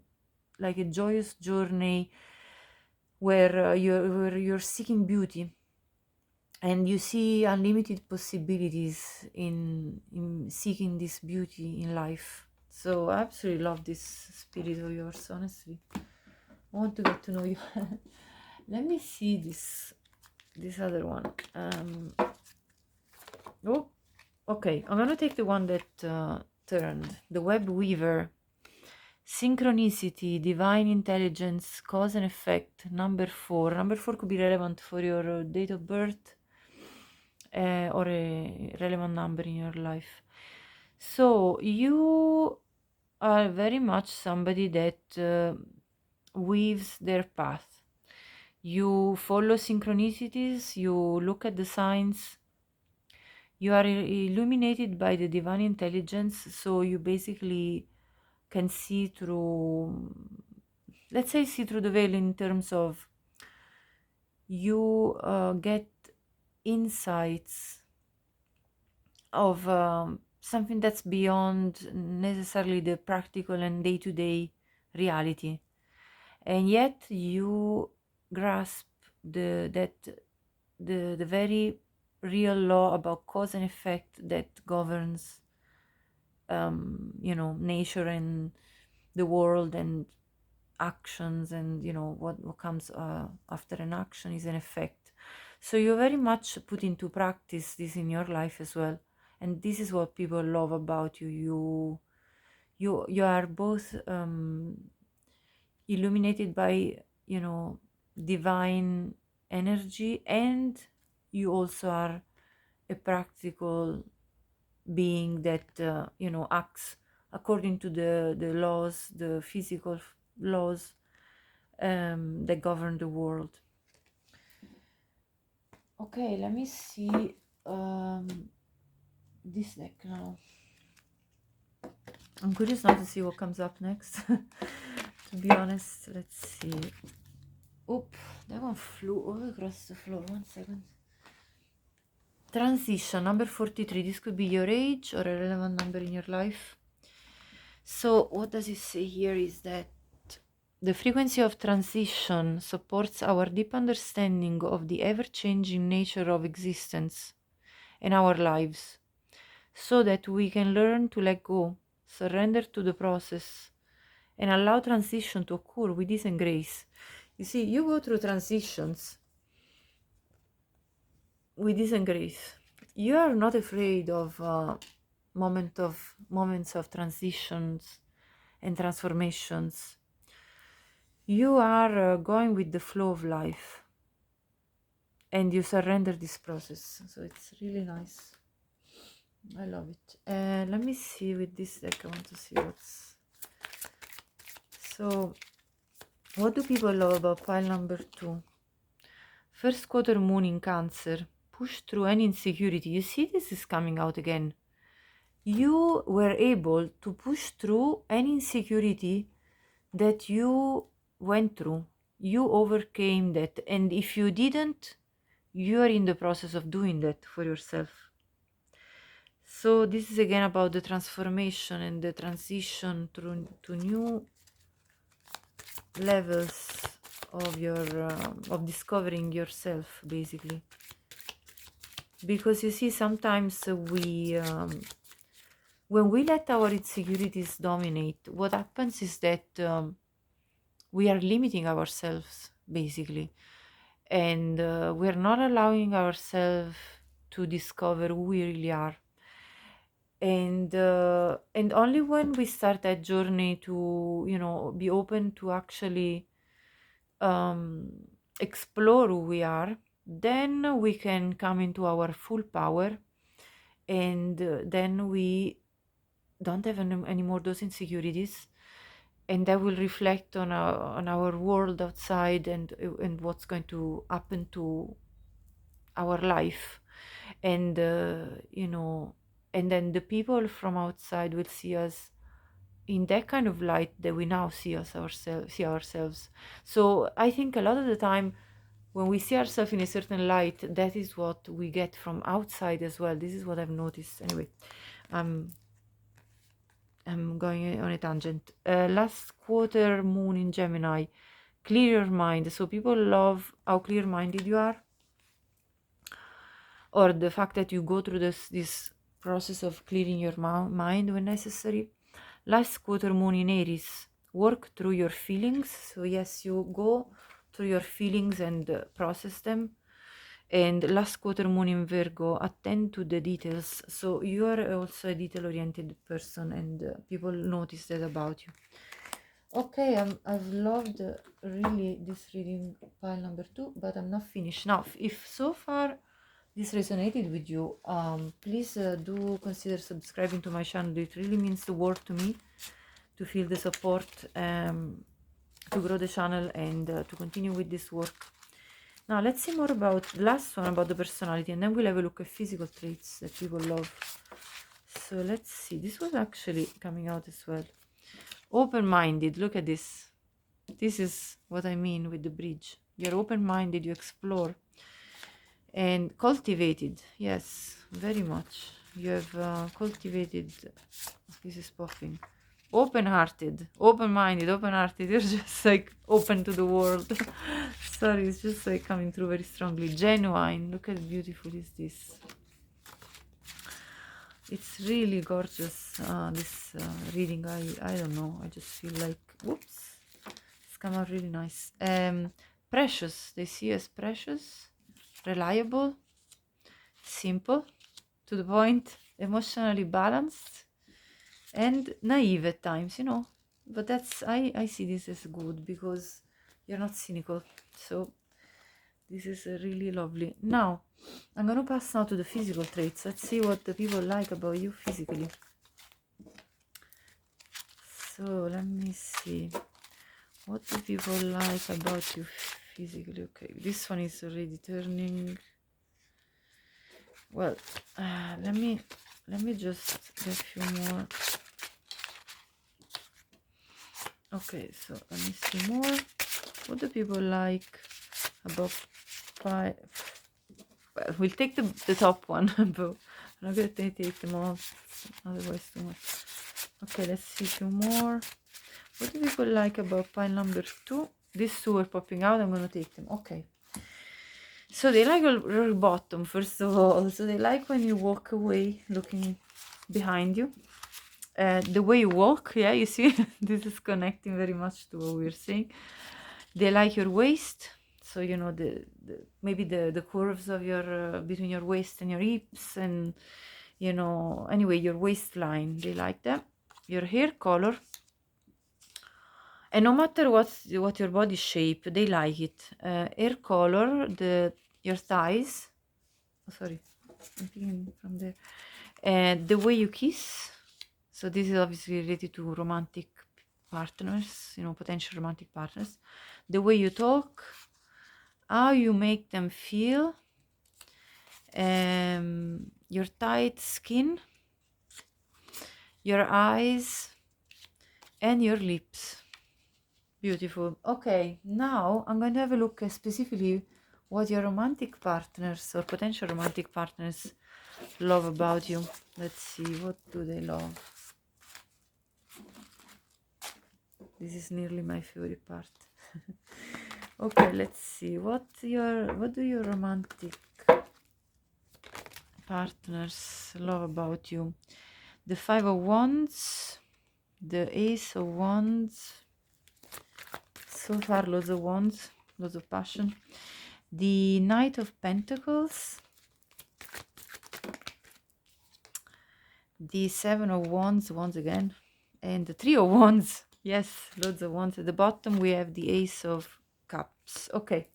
joyous journey where you're seeking beauty, and you see unlimited possibilities in seeking this beauty in life. So I absolutely love this spirit of yours, honestly. I want to get to know you. Let me see this other one. Oh, okay. I'm gonna take the one that turned, the web weaver. Synchronicity, divine intelligence, cause and effect, number 4. Number 4 could be relevant for your date of birth or a relevant number in your life. So you are very much somebody that weaves their path. You follow synchronicities, you look at the signs, you are illuminated by the divine intelligence, so you basically can see through, let's say, see through the veil in terms of you get insights of something that's beyond necessarily the practical and day-to-day reality, and yet you grasp the very real law about cause and effect that governs nature and the world and actions, and what comes after an action is an effect. So you very much put into practice this in your life as well, and this is what people love about you. You are both illuminated by divine energy, and you also are a practical being that acts according to the laws, the physical laws that govern the world. Okay, let me see this deck now. I'm curious now to see what comes up next. To be honest, let's see. Oop, that one flew all across the floor. 1 second. Transition, number 43. This could be your age or a relevant number in your life. So what does it say here is that the frequency of transition supports our deep understanding of the ever-changing nature of existence in our lives, so that we can learn to let go, surrender to the process, and allow transition to occur with ease and grace. You see, you go through transitions with ease and grace. You are not afraid of moments of transitions and transformations. You are going with the flow of life, and you surrender this process. So it's really nice. I love it. Let me see with this deck. I want to see what's. So, what do people love about pile number 2? First quarter moon in Cancer. Push through any insecurity. You see, this is coming out again. You were able to push through any insecurity that you went through. You overcame that. And if you didn't, you are in the process of doing that for yourself. So this is again about the transformation and the transition through to new levels of your of discovering yourself, basically. Because you see, sometimes we when we let our insecurities dominate, what happens is that we are limiting ourselves, basically, and we're not allowing ourselves to discover who we really are. And only when we start that journey to be open to actually explore who we are, then we can come into our full power, and then we don't have any more those insecurities, and that will reflect on our world outside, and what's going to happen to our life, and and then the people from outside will see us in that kind of light that we now see ourselves. So I think a lot of the time when we see ourselves in a certain light, that is what we get from outside as well. This is what I've noticed. Anyway, I'm going on a tangent. Last quarter moon in Gemini. Clear your mind. So people love how clear-minded you are, or the fact that you go through this process of clearing your mind when necessary. Last quarter moon in Aries. Work through your feelings. So yes, you go through your feelings and process them. And last quarter moon in Virgo, attend to the details. So you are also a detail-oriented person, and people notice that about you. Okay, I've loved really this reading, pile number 2, but I'm not finished. Now, if so far this resonated with you, please do consider subscribing to my channel. It really means the world to me to feel the support, to grow the channel and to continue with this work. Now let's see more about the last one, about the personality, and then we'll have a look at physical traits that people love. So let's see, this was actually coming out as well. Open-minded, look at this. This is what I mean with the bridge. You're open-minded, you explore. And cultivated, yes, very much. You have cultivated, this is popping. Open-hearted, open-minded, open-hearted. You're just like open to the world. Sorry, it's just like coming through very strongly. Genuine, look how beautiful is this. It's really gorgeous, this reading. I don't know, I just feel like, whoops, it's come out really nice. Precious, they see you as precious, reliable, simple, to the point, emotionally balanced, and naive at times, you know. But that's, I see this as good because you're not cynical. So this is really lovely. Now, I'm going to pass now to the physical traits. Let's see what the people like about you physically. So let me see. What do people like about you physically? Okay, this one is already turning. Well, let me just get a few more. Okay, so let me see more. What do people like about five? Well, we'll take the top one, but I'm not gonna take them all, otherwise too much. Okay, let's see two more. What do people like about pile number 2? These two are popping out. I'm gonna take them. Okay. So they like your bottom, first of all. So they like when you walk away, looking behind you. The way you walk, yeah, you see, this is connecting very much to what we're saying. They like your waist, so you know maybe the curves of your between your waist and your hips, and you know, anyway, your waistline. They like that. Your hair color, and no matter what your body shape, they like it. Hair color, your thighs. Oh, sorry, I'm picking from there. The way you kiss. So this is obviously related to romantic partners, you know, potential romantic partners. The way you talk, how you make them feel, your tight skin, your eyes, and your lips. Beautiful. Okay, now I'm going to have a look at specifically what your romantic partners or potential romantic partners love about you. Let's see, what do they love? This is nearly my favorite part. Okay, let's see. What do your romantic partners love about you? The 5 of Wands, the Ace of Wands. So far, lots of wands, lots of passion. The Knight of Pentacles, the 7 of Wands once again, and the 3 of Wands. Yes, loads of wands. At the bottom we have the Ace of Cups. Okay,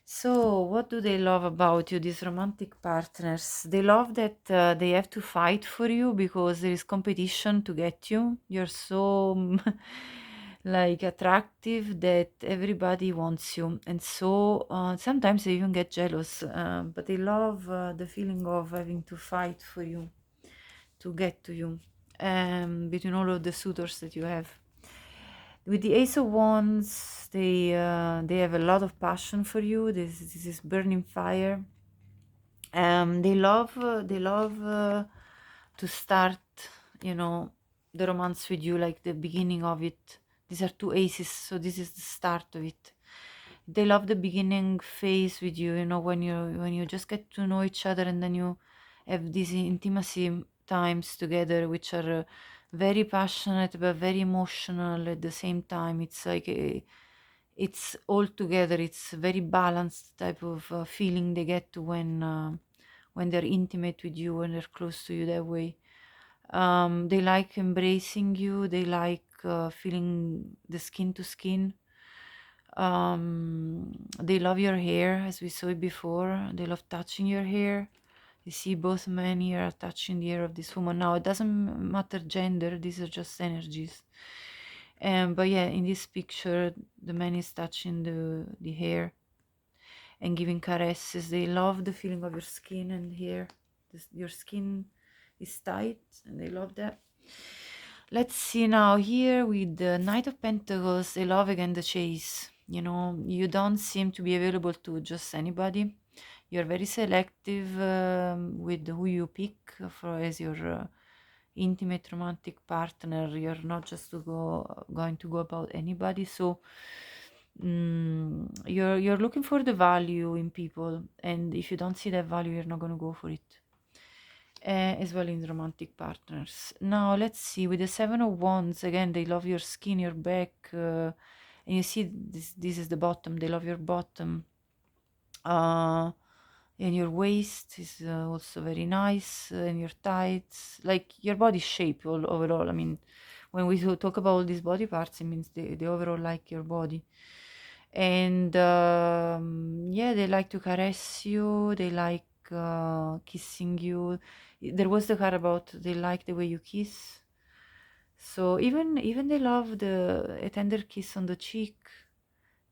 so what do they love about you, these romantic partners? They love that they have to fight for you because there is competition to get you. You're so like attractive that everybody wants you, and so sometimes they even get jealous, but they love the feeling of having to fight for you, to get to you, between all of the suitors that you have. With the Ace of Wands, they have a lot of passion for you. This is burning fire. They love to start, you know, the romance with you, like the beginning of it. These are two aces, so this is the start of it. They love the beginning phase with you, you know, when you just get to know each other, and then you have these intimacy times together, which are very passionate but very emotional at the same time. It's like it's all together. It's very balanced type of feeling they get to when they're intimate with you, when they're close to you that way. They like embracing you. They like feeling the skin to skin. They love your hair, as we saw it before. They love touching your hair. You see both men here are touching the hair of this woman. Now, it doesn't matter gender, these are just energies. But yeah, in this picture, the man is touching the hair and giving caresses. They love the feeling of your skin and hair. Your skin is tight, and they love that. Let's see now here with the Knight of Pentacles. They love again the chase. You know, you don't seem to be available to just anybody. You're very selective with who you pick for as your intimate romantic partner. You're not just going to go about anybody. So you're looking for the value in people, and if you don't see that value, you're not going to go for it. As well in romantic partners. Now let's see with the Seven of Wands again. They love your skin, your back, and you see this is the bottom. They love your bottom. And your waist is also very nice, and your tights, like your body shape overall. I mean, when we talk about all these body parts, it means they overall like your body. And yeah, they like to caress you, they like kissing you. There was the card about they like the way you kiss. So even they love a tender kiss on the cheek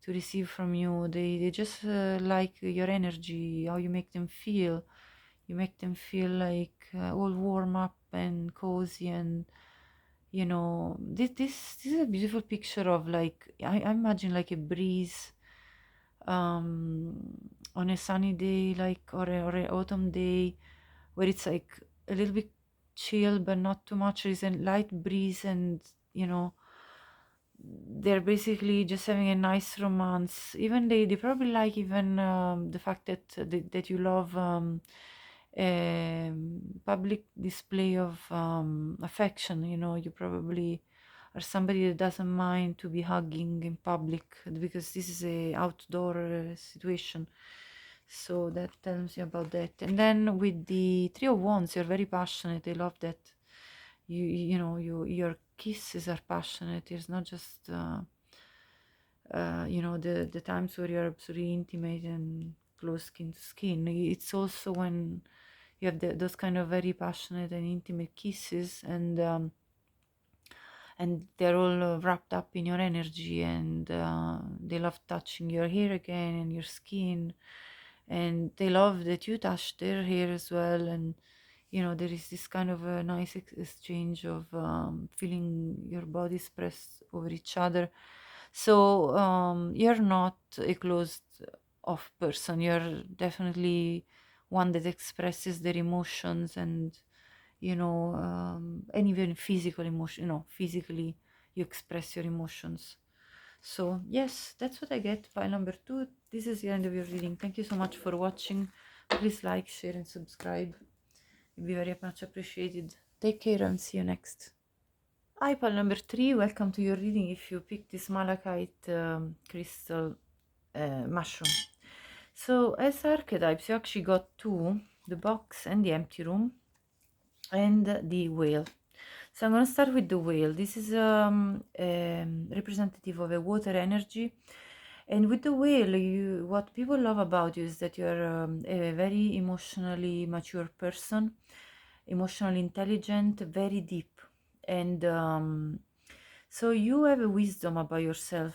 to receive from you. They just like your energy, how you make them feel. You make them feel like all warm up and cozy, and you know, this is a beautiful picture of, like, I imagine like a breeze um on a sunny day, like, or a autumn day, where it's like a little bit chill but not too much. There's a light breeze, and you know, they're basically just having a nice romance. Even they probably like even the fact that you love public display of affection. You know, you probably are somebody that doesn't mind to be hugging in public, because this is a outdoor situation. So that tells you about that. And then with the Three of Wands, you're very passionate. I love that. You know, your kisses are passionate. It's not just you know, the times where you're absolutely intimate and close skin to skin. It's also when you have those kind of very passionate and intimate kisses, and they're all wrapped up in your energy, and they love touching your hair again and your skin, and they love that you touch their hair as well. And you know, there is this kind of a nice exchange of feeling your bodies pressed over each other. So you're not a closed off person. You're definitely one that expresses their emotions, and you know, and even physical emotion. You know, physically you express your emotions. So yes, that's what I get. File number 2. This is the end of your reading. Thank you so much for watching. Please like, share, and subscribe. It'd be very much appreciated. Take care and see you next. Hi, pile number 3. Welcome to your reading. If you pick this malachite crystal mushroom. So as archetypes, you actually got 2: the box and the empty room, and the whale. So I'm going to start with the whale. This is representative of a water energy. And with the whale, what people love about you is that you're a very emotionally mature person, emotionally intelligent, very deep. And so you have a wisdom about yourself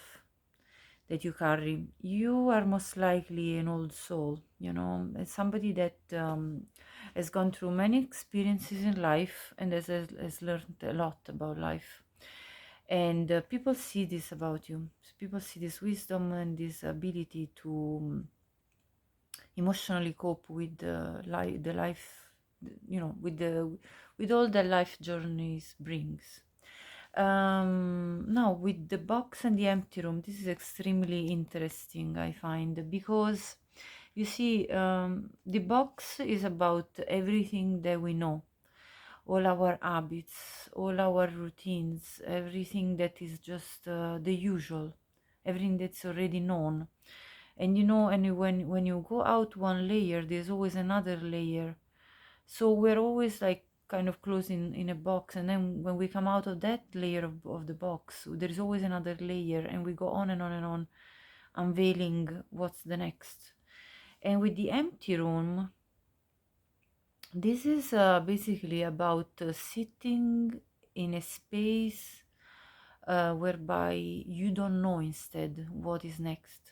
that you carry. You are most likely an old soul, you know, as somebody that has gone through many experiences in life and has learned a lot about life. And people see this about you. People see this wisdom and this ability to emotionally cope with the life, you know, with all that life journeys brings. Now with the box and the empty room, this is extremely interesting, I find, because you see, the box is about everything that we know, all our habits, all our routines, everything that is just the usual, everything that's already known. And you know, and when you go out one layer, there's always another layer. So we're always like kind of closed in a box, and then when we come out of that layer of the box, there is always another layer, and we go on and on and on unveiling what's the next. And with the empty room, this is basically about sitting in a space whereby you don't know instead what is next.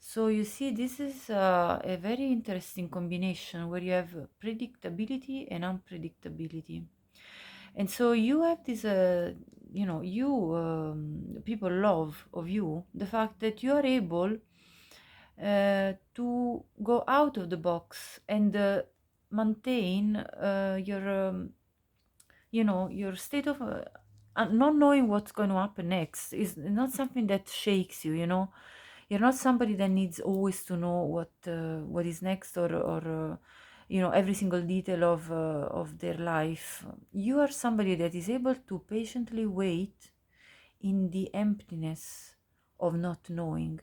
So you see, this is a very interesting combination where you have predictability and unpredictability. And so you have this, people love of you the fact that you are able to go out of the box and maintain your state of not knowing what's going to happen next is not something that shakes you. You're not somebody that needs always to know what is next, or every single detail of their life. You are somebody that is able to patiently wait in the emptiness of not knowing,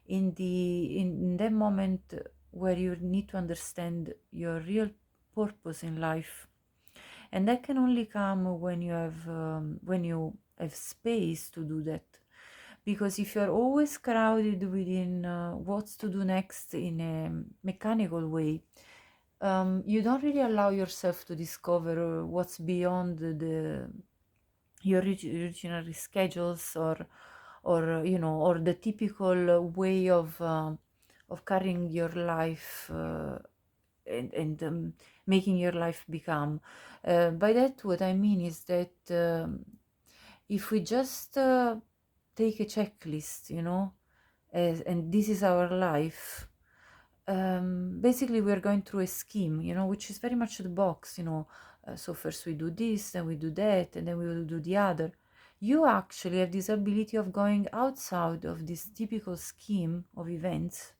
in that moment where you need to understand your real purpose in life. And that can only come when you have space to do that. Because if you're always crowded within what's to do next in a mechanical way, you don't really allow yourself to discover what's beyond your original schedules, or the typical way of carrying your life, and making your life become. By that, what I mean is that if we just take a checklist, and this is our life. Basically, we are going through a scheme, which is very much the box, so first we do this, then we do that, and then we will do the other. You actually have this ability of going outside of this typical scheme of events,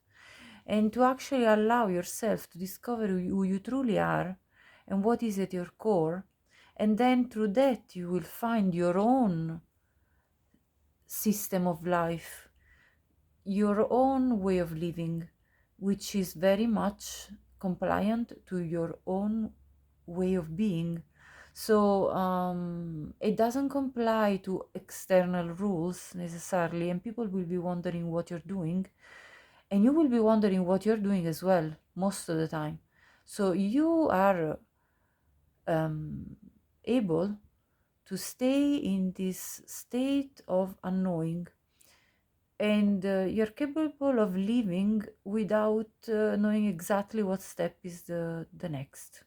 and to actually allow yourself to discover who you truly are and what is at your core. And then through that, you will find your own system of life, your own way of living, which is very much compliant to your own way of being. So it doesn't comply to external rules necessarily, and people will be wondering what you're doing, and you will be wondering what you're doing as well most of the time. So you are able to stay in this state of unknowing, and you're capable of living without knowing exactly what step is the next.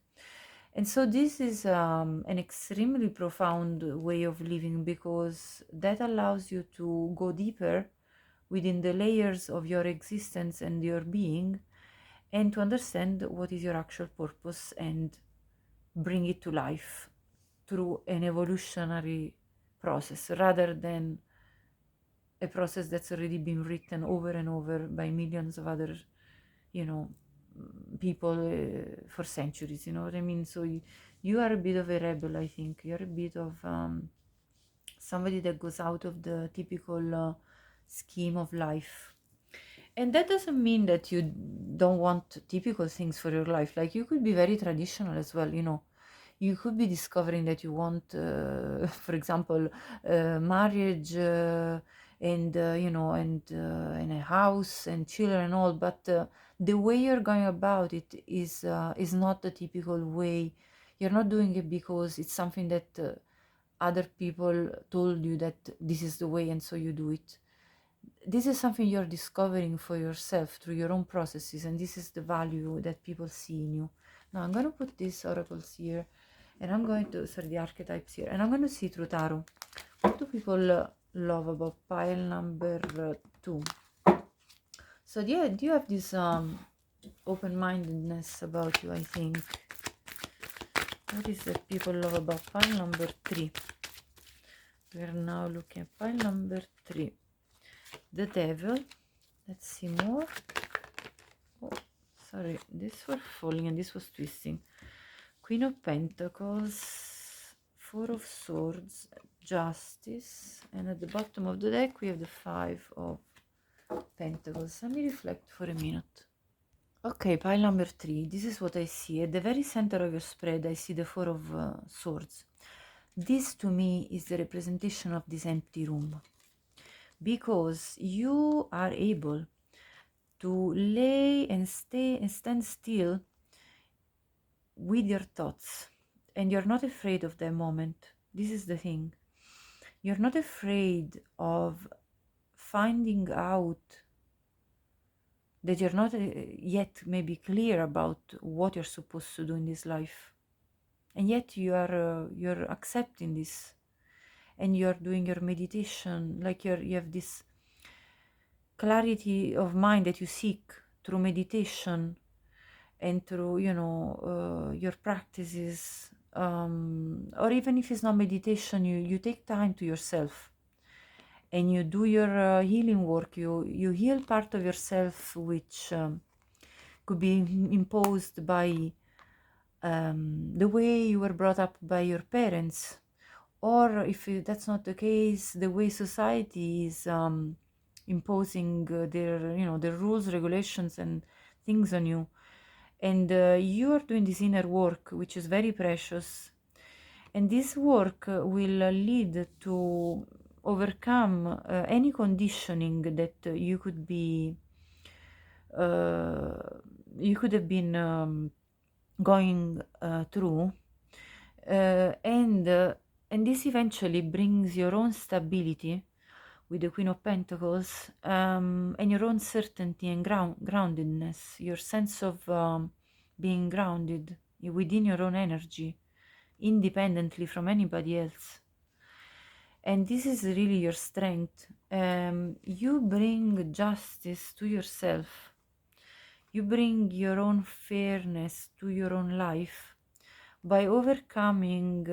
And so this is an extremely profound way of living, because that allows you to go deeper within the layers of your existence and your being, and to understand what is your actual purpose and bring it to life through an evolutionary process, rather than a process that's already been written over and over by millions of other, people for centuries. You know what I mean? So you are a bit of a rebel, I think. You're a bit of somebody that goes out of the typical scheme of life. And that doesn't mean that you don't want typical things for your life. Like, you could be very traditional as well, You could be discovering that you want, for example, marriage, and and a house and children and all, but the way you're going about it is not the typical way. You're not doing it because it's something that other people told you that this is the way, and so you do it. This is something you're discovering for yourself through your own processes, and this is the value that people see in you. Now I'm going to put these oracles here, and I'm going to, sorry, the archetypes here, and I'm going to see through tarot. What do people love about pile number 2? So yeah, do you have this open-mindedness about you, I think? What is that people love about pile number 3? We are now looking at pile number 3. The devil. Let's see more. Oh, sorry, this was falling and this was twisting. Queen of Pentacles, Four of Swords, Justice, and at the bottom of the deck we have the Five of Pentacles. Let me reflect for a minute. Okay, pile number 3. This is what I see. At the very center of your spread, I see the Four of Swords. This to me is the representation of this empty room. because you are able to lay and stay and stand still with your thoughts, and you're not afraid of that moment. This is the thing. You're not afraid of finding out that you're not yet maybe clear about what you're supposed to do in this life, and yet you're accepting this, and you're doing your meditation, like you have this clarity of mind that you seek through meditation and through your practices, or even if it's not meditation, you take time to yourself and you do your healing work. You heal part of yourself which could be imposed by the way you were brought up by your parents, or if that's not the case, the way society is imposing their rules, regulations, and things on you. And you are doing this inner work, which is very precious, and this work will lead to overcome any conditioning that you could have been going through, and this eventually brings your own stability with the Queen of Pentacles, and your own certainty and groundedness, your sense of being grounded within your own energy, independently from anybody else. And this is really your strength. You bring justice to yourself. You bring your own fairness to your own life by overcoming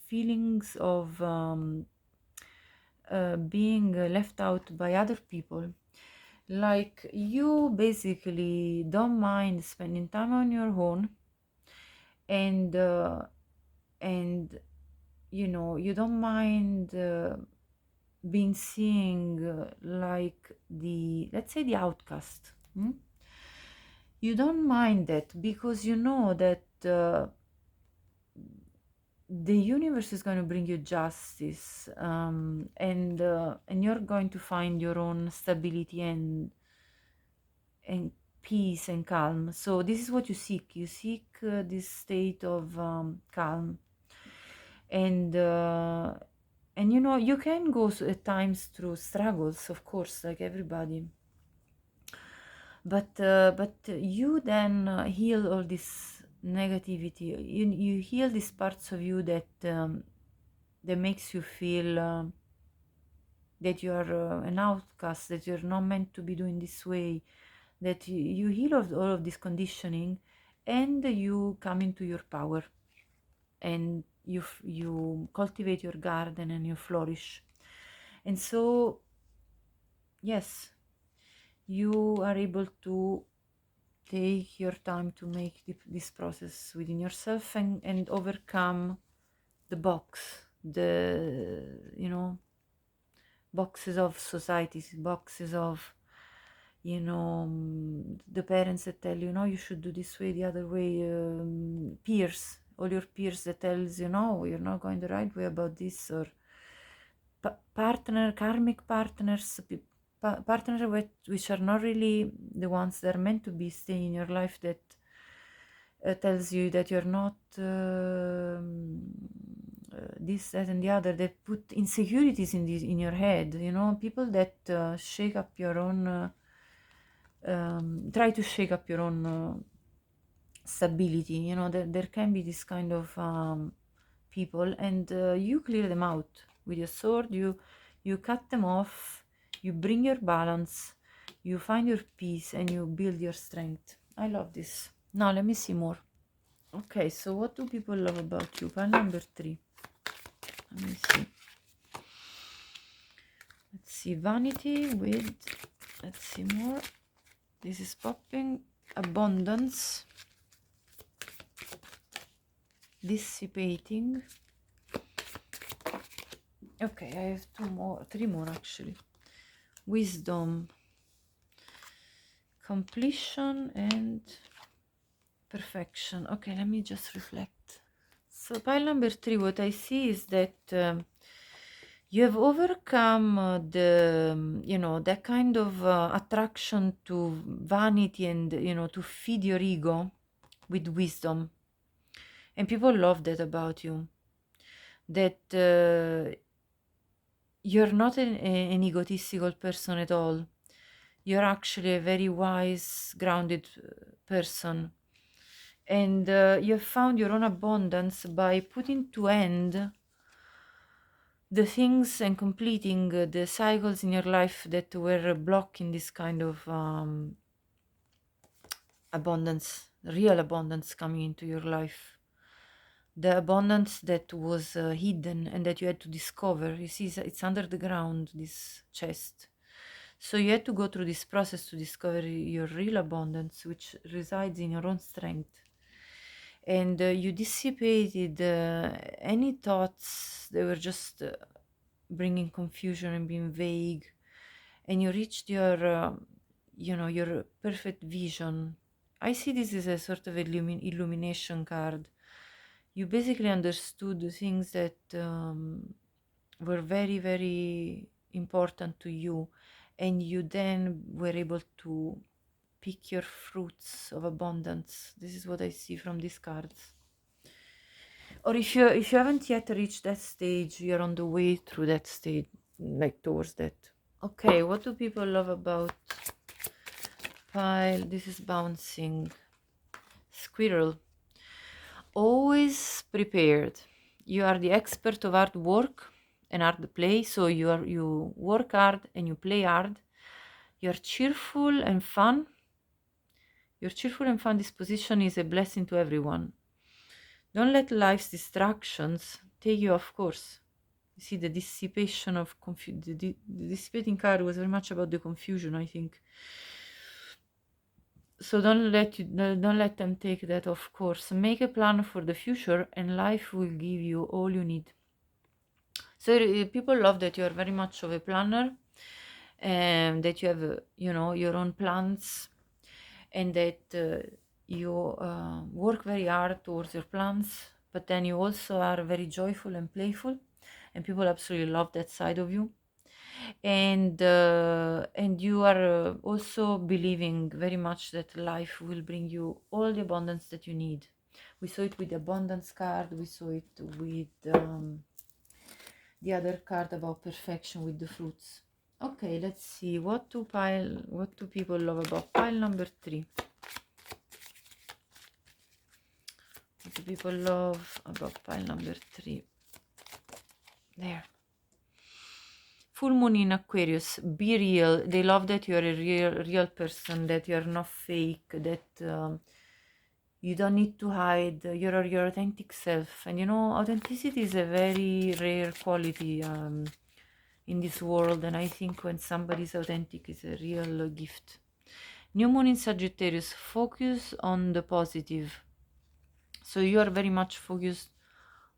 feelings of being left out by other people. Like, you basically don't mind spending time on your own, and you don't mind being seen like let's say the outcast. You don't mind that because you know that the universe is going to bring you justice, and you're going to find your own stability and peace and calm. So this is what you seek. You seek this state of calm, and you can go at times through struggles, of course, like everybody. But you then heal all this negativity. You heal these parts of you that makes you feel that you are an outcast, that you're not meant to be doing this way, that you heal all of this conditioning, and you come into your power, and you cultivate your garden and you flourish. And so, yes, you are able to take your time to make this process within yourself, and overcome the boxes of societies, boxes of the parents that tell you, no, you should do this way, the other way, peers, all your peers that tells you, no, you're not going the right way about this, or karmic partners, partners which are not really the ones that are meant to be staying in your life, that tells you that you're not this, that, and the other, that put insecurities in your head, people that shake up your own try to shake up your own stability. There can be this kind of people, and you clear them out with your sword. You cut them off, you bring your balance, you find your peace, and you build your strength. I love this. Now let me see more. Okay, so what do people love about you? Pile number 3. Let me see. Let's see. Vanity with, let's see more. This is popping. Abundance. Dissipating. Okay, I have 3 more actually. Wisdom, completion, and perfection. Okay, let me just reflect. So pile number 3, what I see is that You have overcome that kind of attraction to vanity and, to feed your ego with wisdom. And people love that about you. That you're not an egotistical person at all. You're actually a very wise, grounded person. And you have found your own abundance by putting to end the things and completing the cycles in your life that were blocking this kind of abundance, real abundance coming into your life. The abundance that was hidden and that you had to discover. You see, it's under the ground, this chest. So you had to go through this process to discover your real abundance, which resides in your own strength. And you dissipated any thoughts that were just bringing confusion and being vague, and you reached your perfect vision. I see this as a sort of illumination card. You basically understood the things that were very, very important to you, and you then were able to pick your fruits of abundance. This is what I see from these cards. Or if you haven't yet reached that stage, you're on the way through that stage, like towards that. Okay, what do people love about pile? This is bouncing. Squirrel. Always prepared. You are the expert of hard work and hard play, so you work hard and you play hard. You're cheerful and fun. Your cheerful and fun disposition is a blessing to everyone. Don't let life's distractions take you off course. You see, the dissipation of the dissipating card was very much about the confusion, I think. So don't let them take that off course. Make a plan for the future, and life will give you all you need. So people love that you are very much of a planner, and that you have your own plans, and that you work very hard towards your plans, but then you also are very joyful and playful, and people absolutely love that side of you. And you are also believing very much that life will bring you all the abundance that you need. We saw it with the abundance card. We saw it with the other card about perfection with the fruits. Okay, let's see. What do people love about pile number 3? What do people love about pile number 3? There. Full moon in Aquarius. Be real. They love that you're a real person, that you're not fake, that you don't need to hide. You're your authentic self. And authenticity is a very rare quality in this world. And I think when somebody's authentic, is a real gift. New moon in Sagittarius. Focus on the positive. So you are very much focused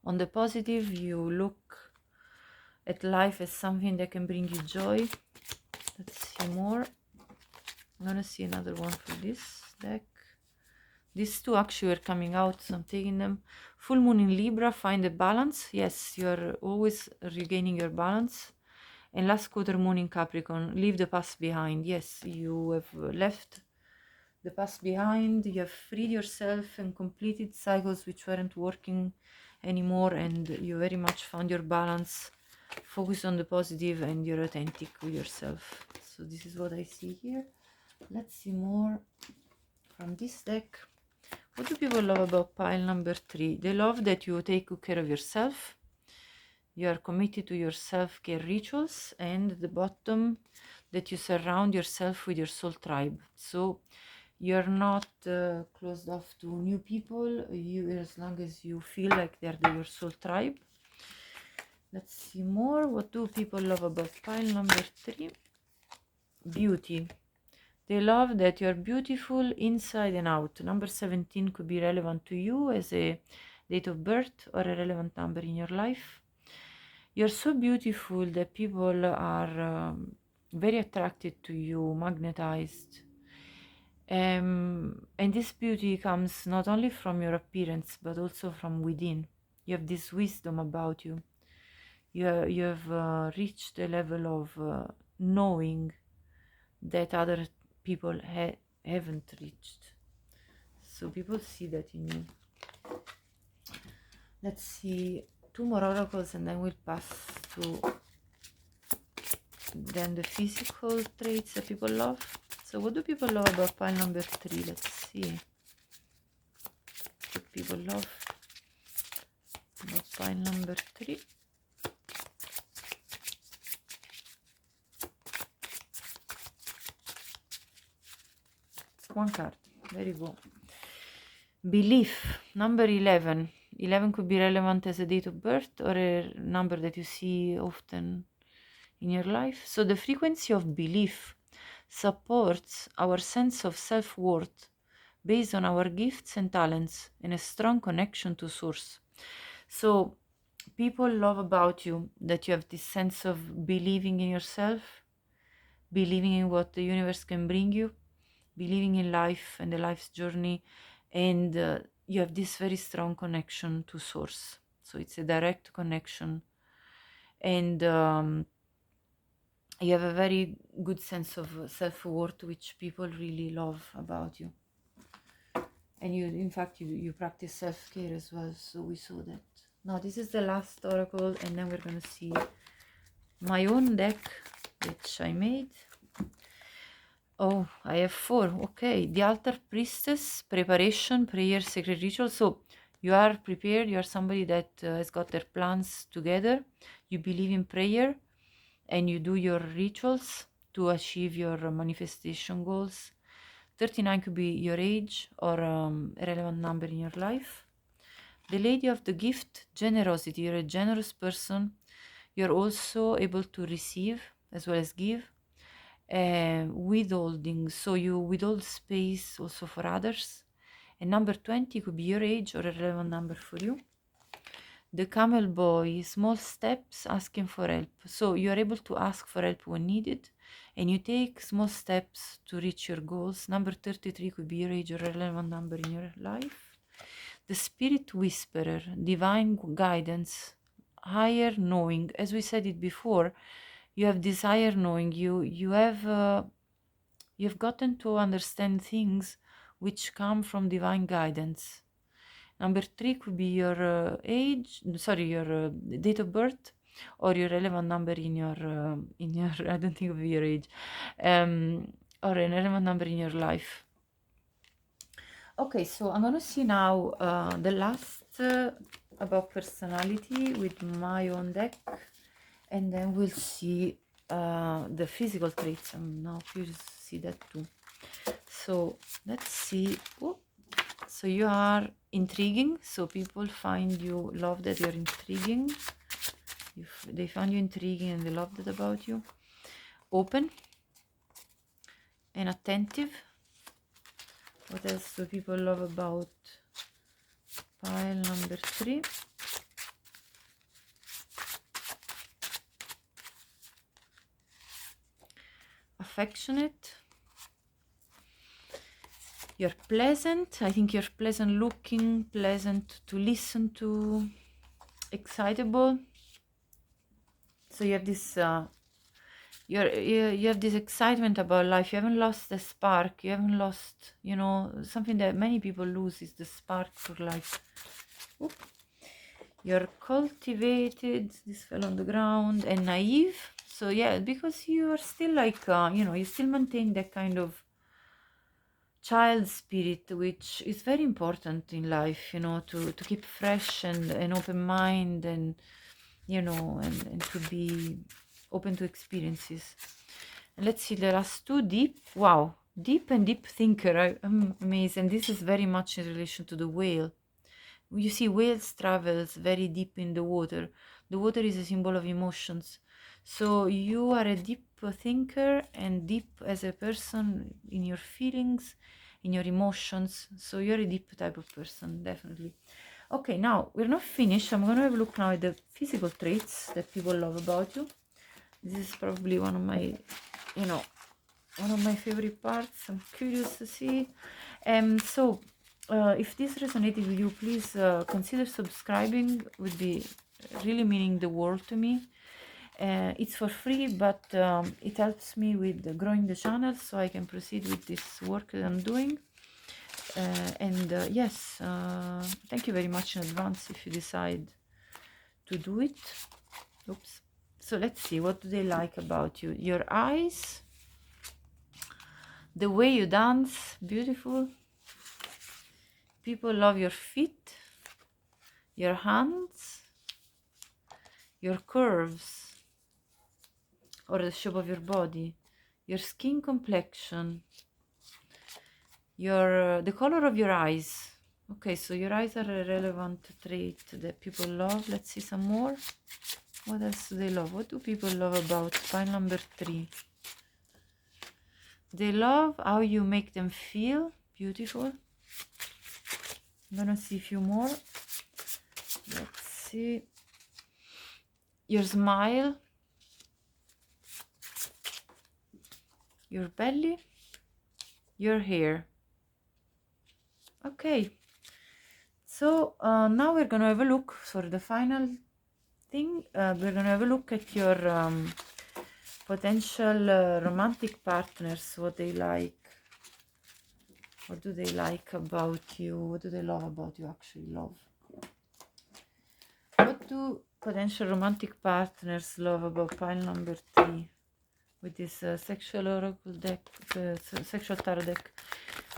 on the positive. You look at life as something that can bring you joy. Let's see more. I'm gonna see another one for this deck. These two actually were coming out, so I'm taking them. Full moon in Libra, find a balance. Yes, you're always regaining your balance. And last quarter moon in Capricorn, leave the past behind. Yes, you have left the past behind. You have freed yourself and completed cycles which weren't working anymore, and you very much found your balance. Focus on the positive, and you're authentic with yourself. So this is what I see here. Let's see more from this deck. What do people love about pile number 3? They love that you take good care of yourself. You are committed to your self-care rituals, and at the bottom, that you surround yourself with your soul tribe. So you're not closed off to new people, as long as you feel like they're your soul tribe. Let's see more. What do people love about pile number 3? Beauty. They love that you're beautiful inside and out. Number 17 could be relevant to you as a date of birth or a relevant number in your life. You're so beautiful that people are very attracted to you, magnetized. And this beauty comes not only from your appearance, but also from within. You have this wisdom about you. You have reached a level of knowing that other people haven't reached. So people see that in you. Let's see 2 more oracles and then we'll pass to then the physical traits that people love. So what do people love about pile number 3? Let's see what people love about pile number 3. One card. There you go. Belief, number 11. 11 could be relevant as a date of birth or a number that you see often in your life. So the frequency of belief supports our sense of self-worth based on our gifts and talents and a strong connection to source. So people love about you that you have this sense of believing in yourself, believing in what the universe can bring you, believing in life and the life's journey, and you have this very strong connection to source. So it's a direct connection, and you have a very good sense of self-worth, which people really love about you. And you, in fact, you practice self-care as well, so we saw that. Now this is the last oracle, and then we're going to see my own deck, which I made. Oh, I have 4. Okay, the altar priestess, preparation, prayer, sacred ritual. So you are prepared. You are somebody that has got their plans together. You believe in prayer, and you do your rituals to achieve your manifestation goals. 39 could be your age or a relevant number in your life. The lady of the gift, generosity. You're a generous person. You're also able to receive as well as give. Withholding, so you withhold space also for others. And number 20 could be your age or a relevant number for you. The camel boy, small steps, asking for help. So you are able to ask for help when needed, and you take small steps to reach your goals. Number 33 could be your age or a relevant number in your life. The spirit whisperer, divine guidance, higher knowing. As we said it before, you have this higher knowing. You have gotten to understand things which come from divine guidance. Number 3 could be your your date of birth or your relevant number in your I don't think of your age, or an relevant number in your life. Okay, so I'm gonna see now the last about personality with my own deck, and then we'll see the physical traits. I'm now curious to see that too. So let's see. Oh, so you are intriguing, so people find you, love that you're intriguing. They find you intriguing and they love that about you. Open and attentive. What else do people love about pile number 3? Affectionate. You're pleasant. I think you're pleasant looking, pleasant to listen to, excitable. So you have this you have this excitement about life. You haven't lost the spark. You haven't lost, something that many people lose is the spark for life. Oop. You're cultivated. This fell on the ground. And naive. So yeah, because you are still like you still maintain that kind of child spirit, which is very important in life, to keep fresh and an open mind, and and to be open to experiences. And let's see the last 2. Deep. Wow, deep and deep thinker. I'm amazed. And this is very much in relation to the whale. You see, whales travels very deep in the water. The water is a symbol of emotions. So you are a deep thinker and deep as a person in your feelings, in your emotions. So you're a deep type of person, definitely. Okay, now we're not finished. I'm going to have a look now at the physical traits that people love about you. This is probably one of my, one of my favorite parts. I'm curious to see. So if this resonated with you, please consider subscribing. Would be really meaning the world to me. It's for free, but it helps me with growing the channel so I can proceed with this work that I'm doing. And yes, thank you very much in advance if you decide to do it. Oops. So let's see, what do they like about you? Your eyes, the way you dance, beautiful. People love your feet, your hands, your curves, or the shape of your body, your skin complexion, your the color of your eyes. Okay, so your eyes are a relevant trait that people love. Let's see some more. What else do they love? What do people love about pile number 3? They love how you make them feel. Beautiful. I'm gonna see a few more. Let's see. Your smile, your belly, your hair. Okay, so now we're gonna have a look for the final thing. We're gonna have a look at your potential romantic partners, what they like. What do they like about you? What do they love about you? Actually love. What do potential romantic partners love about pile number 3 with this sexual oracle deck, sexual tarot deck?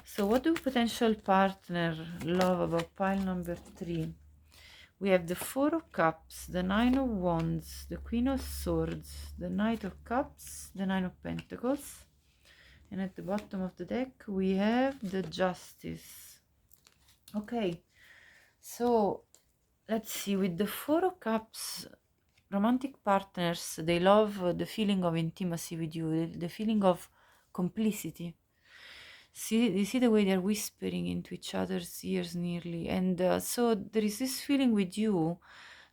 So what do potential partner love about pile number 3? We have the 4 of Cups, the 9 of Wands, the Queen of Swords, the Knight of Cups, the 9 of Pentacles. And at the bottom of the deck, we have the Justice. Okay, so let's see. With the 4 of Cups, romantic partners, they love the feeling of intimacy with you, the feeling of complicity. See, you see the way they're whispering into each other's ears nearly. And so there is this feeling with you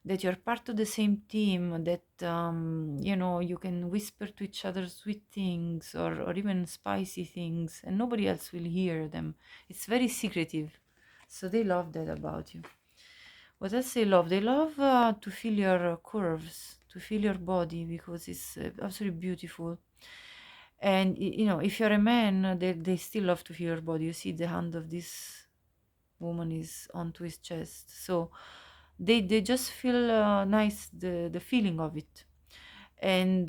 that you're part of the same team, that you know, you can whisper to each other sweet things or even spicy things and nobody else will hear them. It's very secretive, so they love that about you. What else they love? They love to feel your curves, to feel your body, because it's absolutely beautiful. And you know, if you're a man, they still love to feel your body. You see the hand of this woman is onto his chest, so they just feel nice, the feeling of it. And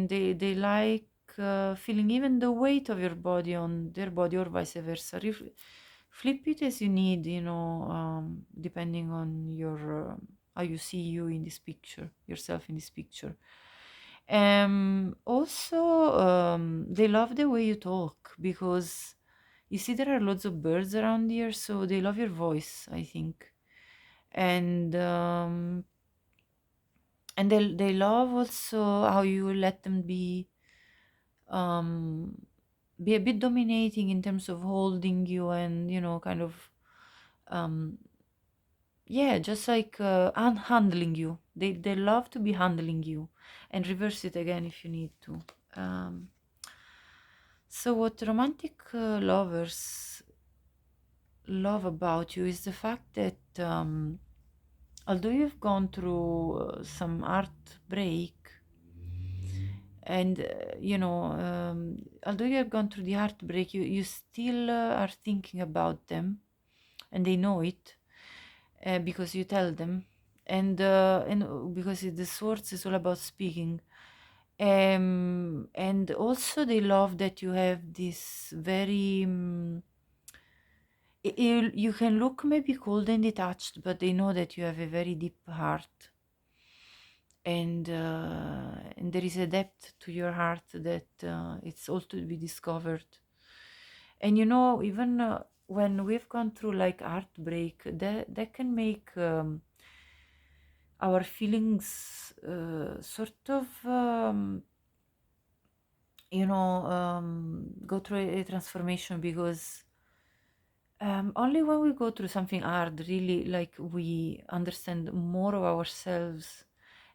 they like feeling even the weight of your body on their body, or vice versa. Flip it as you need, you know, depending on your how you see you in this picture, yourself in this picture. Also, they love the way you talk, because you see there are lots of birds around here, so they love your voice, I think. And they love also how you let them um be a bit dominating in terms of holding you and, you know, kind of yeah, just like handling you. They love to be handling you, and reverse it again if you need to. So what romantic lovers love about you is the fact that although you've gone through some heartbreak, and you know, although you have gone through the heartbreak, you still are thinking about them, and they know it, because you tell them, and because the swords is all about speaking. And also they love that you have this very you can look maybe cold and detached, but they know that you have a very deep heart, and there is a depth to your heart that it's all to be discovered. And you know, even when we've gone through like heartbreak, that can make our feelings sort of you know, go through a transformation, because only when we go through something hard, really, like, we understand more of ourselves,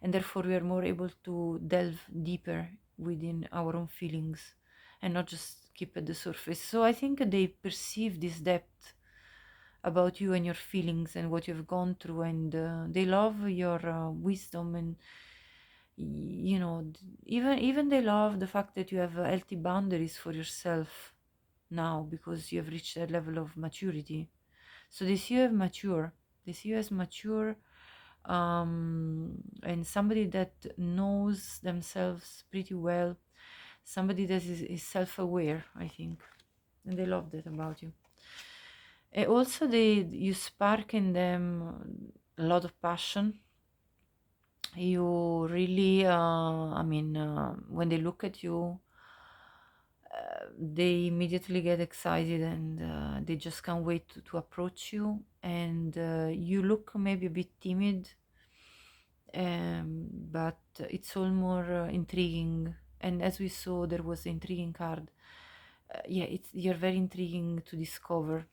and therefore we are more able to delve deeper within our own feelings and not just keep at the surface. So I think they perceive this depth about you and your feelings and what you've gone through, and they love your wisdom, and even they love the fact that you have healthy boundaries for yourself now, because you have reached that level of maturity. So they see you as mature. They see you as mature, and somebody that knows themselves pretty well, somebody that is self-aware, I think, and they love that about you. And also, you spark in them a lot of passion. You really, when they look at you, they immediately get excited, and they just can't wait to approach you. And you look maybe a bit timid, but it's all more intriguing. And as we saw, there was the intriguing card. You're very intriguing to discover,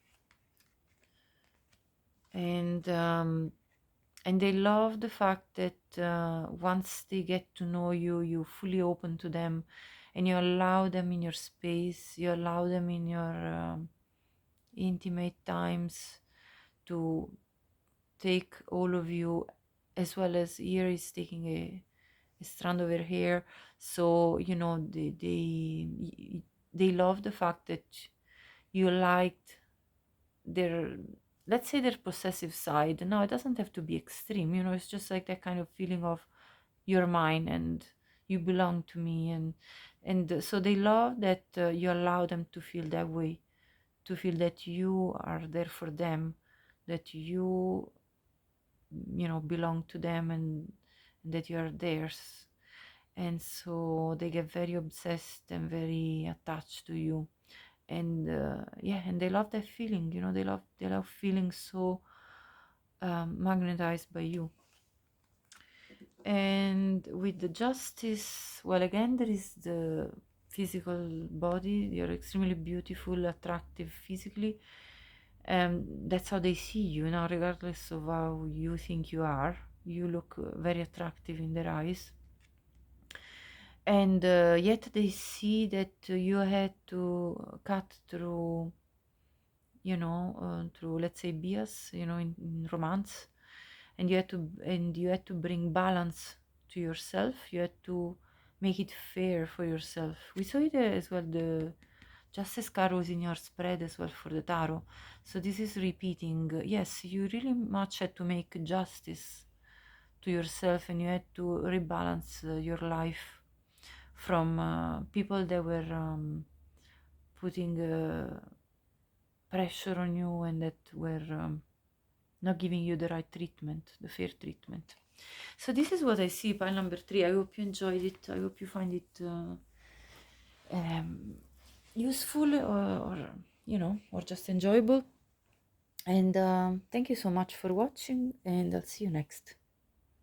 and they love the fact that once they get to know you, you fully open to them, and you allow them in your space. You allow them in your intimate times to take all of you, as well as here is taking a strand of her hair. So they love the fact that you liked their, let's say, their possessive side. Now it doesn't have to be extreme, it's just like that kind of feeling of you're mine and you belong to me, and so they love that you allow them to feel that way, to feel that you are there for them, that you belong to them, and that you are theirs. And so they get very obsessed and very attached to you, and and they love that feeling. They love feeling so magnetized by you. And with the justice, well, again, there is the physical body. You're extremely beautiful, attractive physically. That's how they see you now, regardless of how you think you are. You look very attractive in their eyes. And yet they see that you had to cut through, through, let's say, bias, in romance, and you had to bring balance to yourself. You had to make it fair for yourself. We saw it as well. The Justice card was in your spread as well for the tarot, so this is repeating. Yes, you really much had to make justice to yourself, and you had to rebalance your life from people that were putting pressure on you, and that were not giving you the right treatment, the fair treatment. So this is what I see, pile number 3. I hope you enjoyed it. I hope you find it useful, or just enjoyable. And thank you so much for watching, and I'll see you next.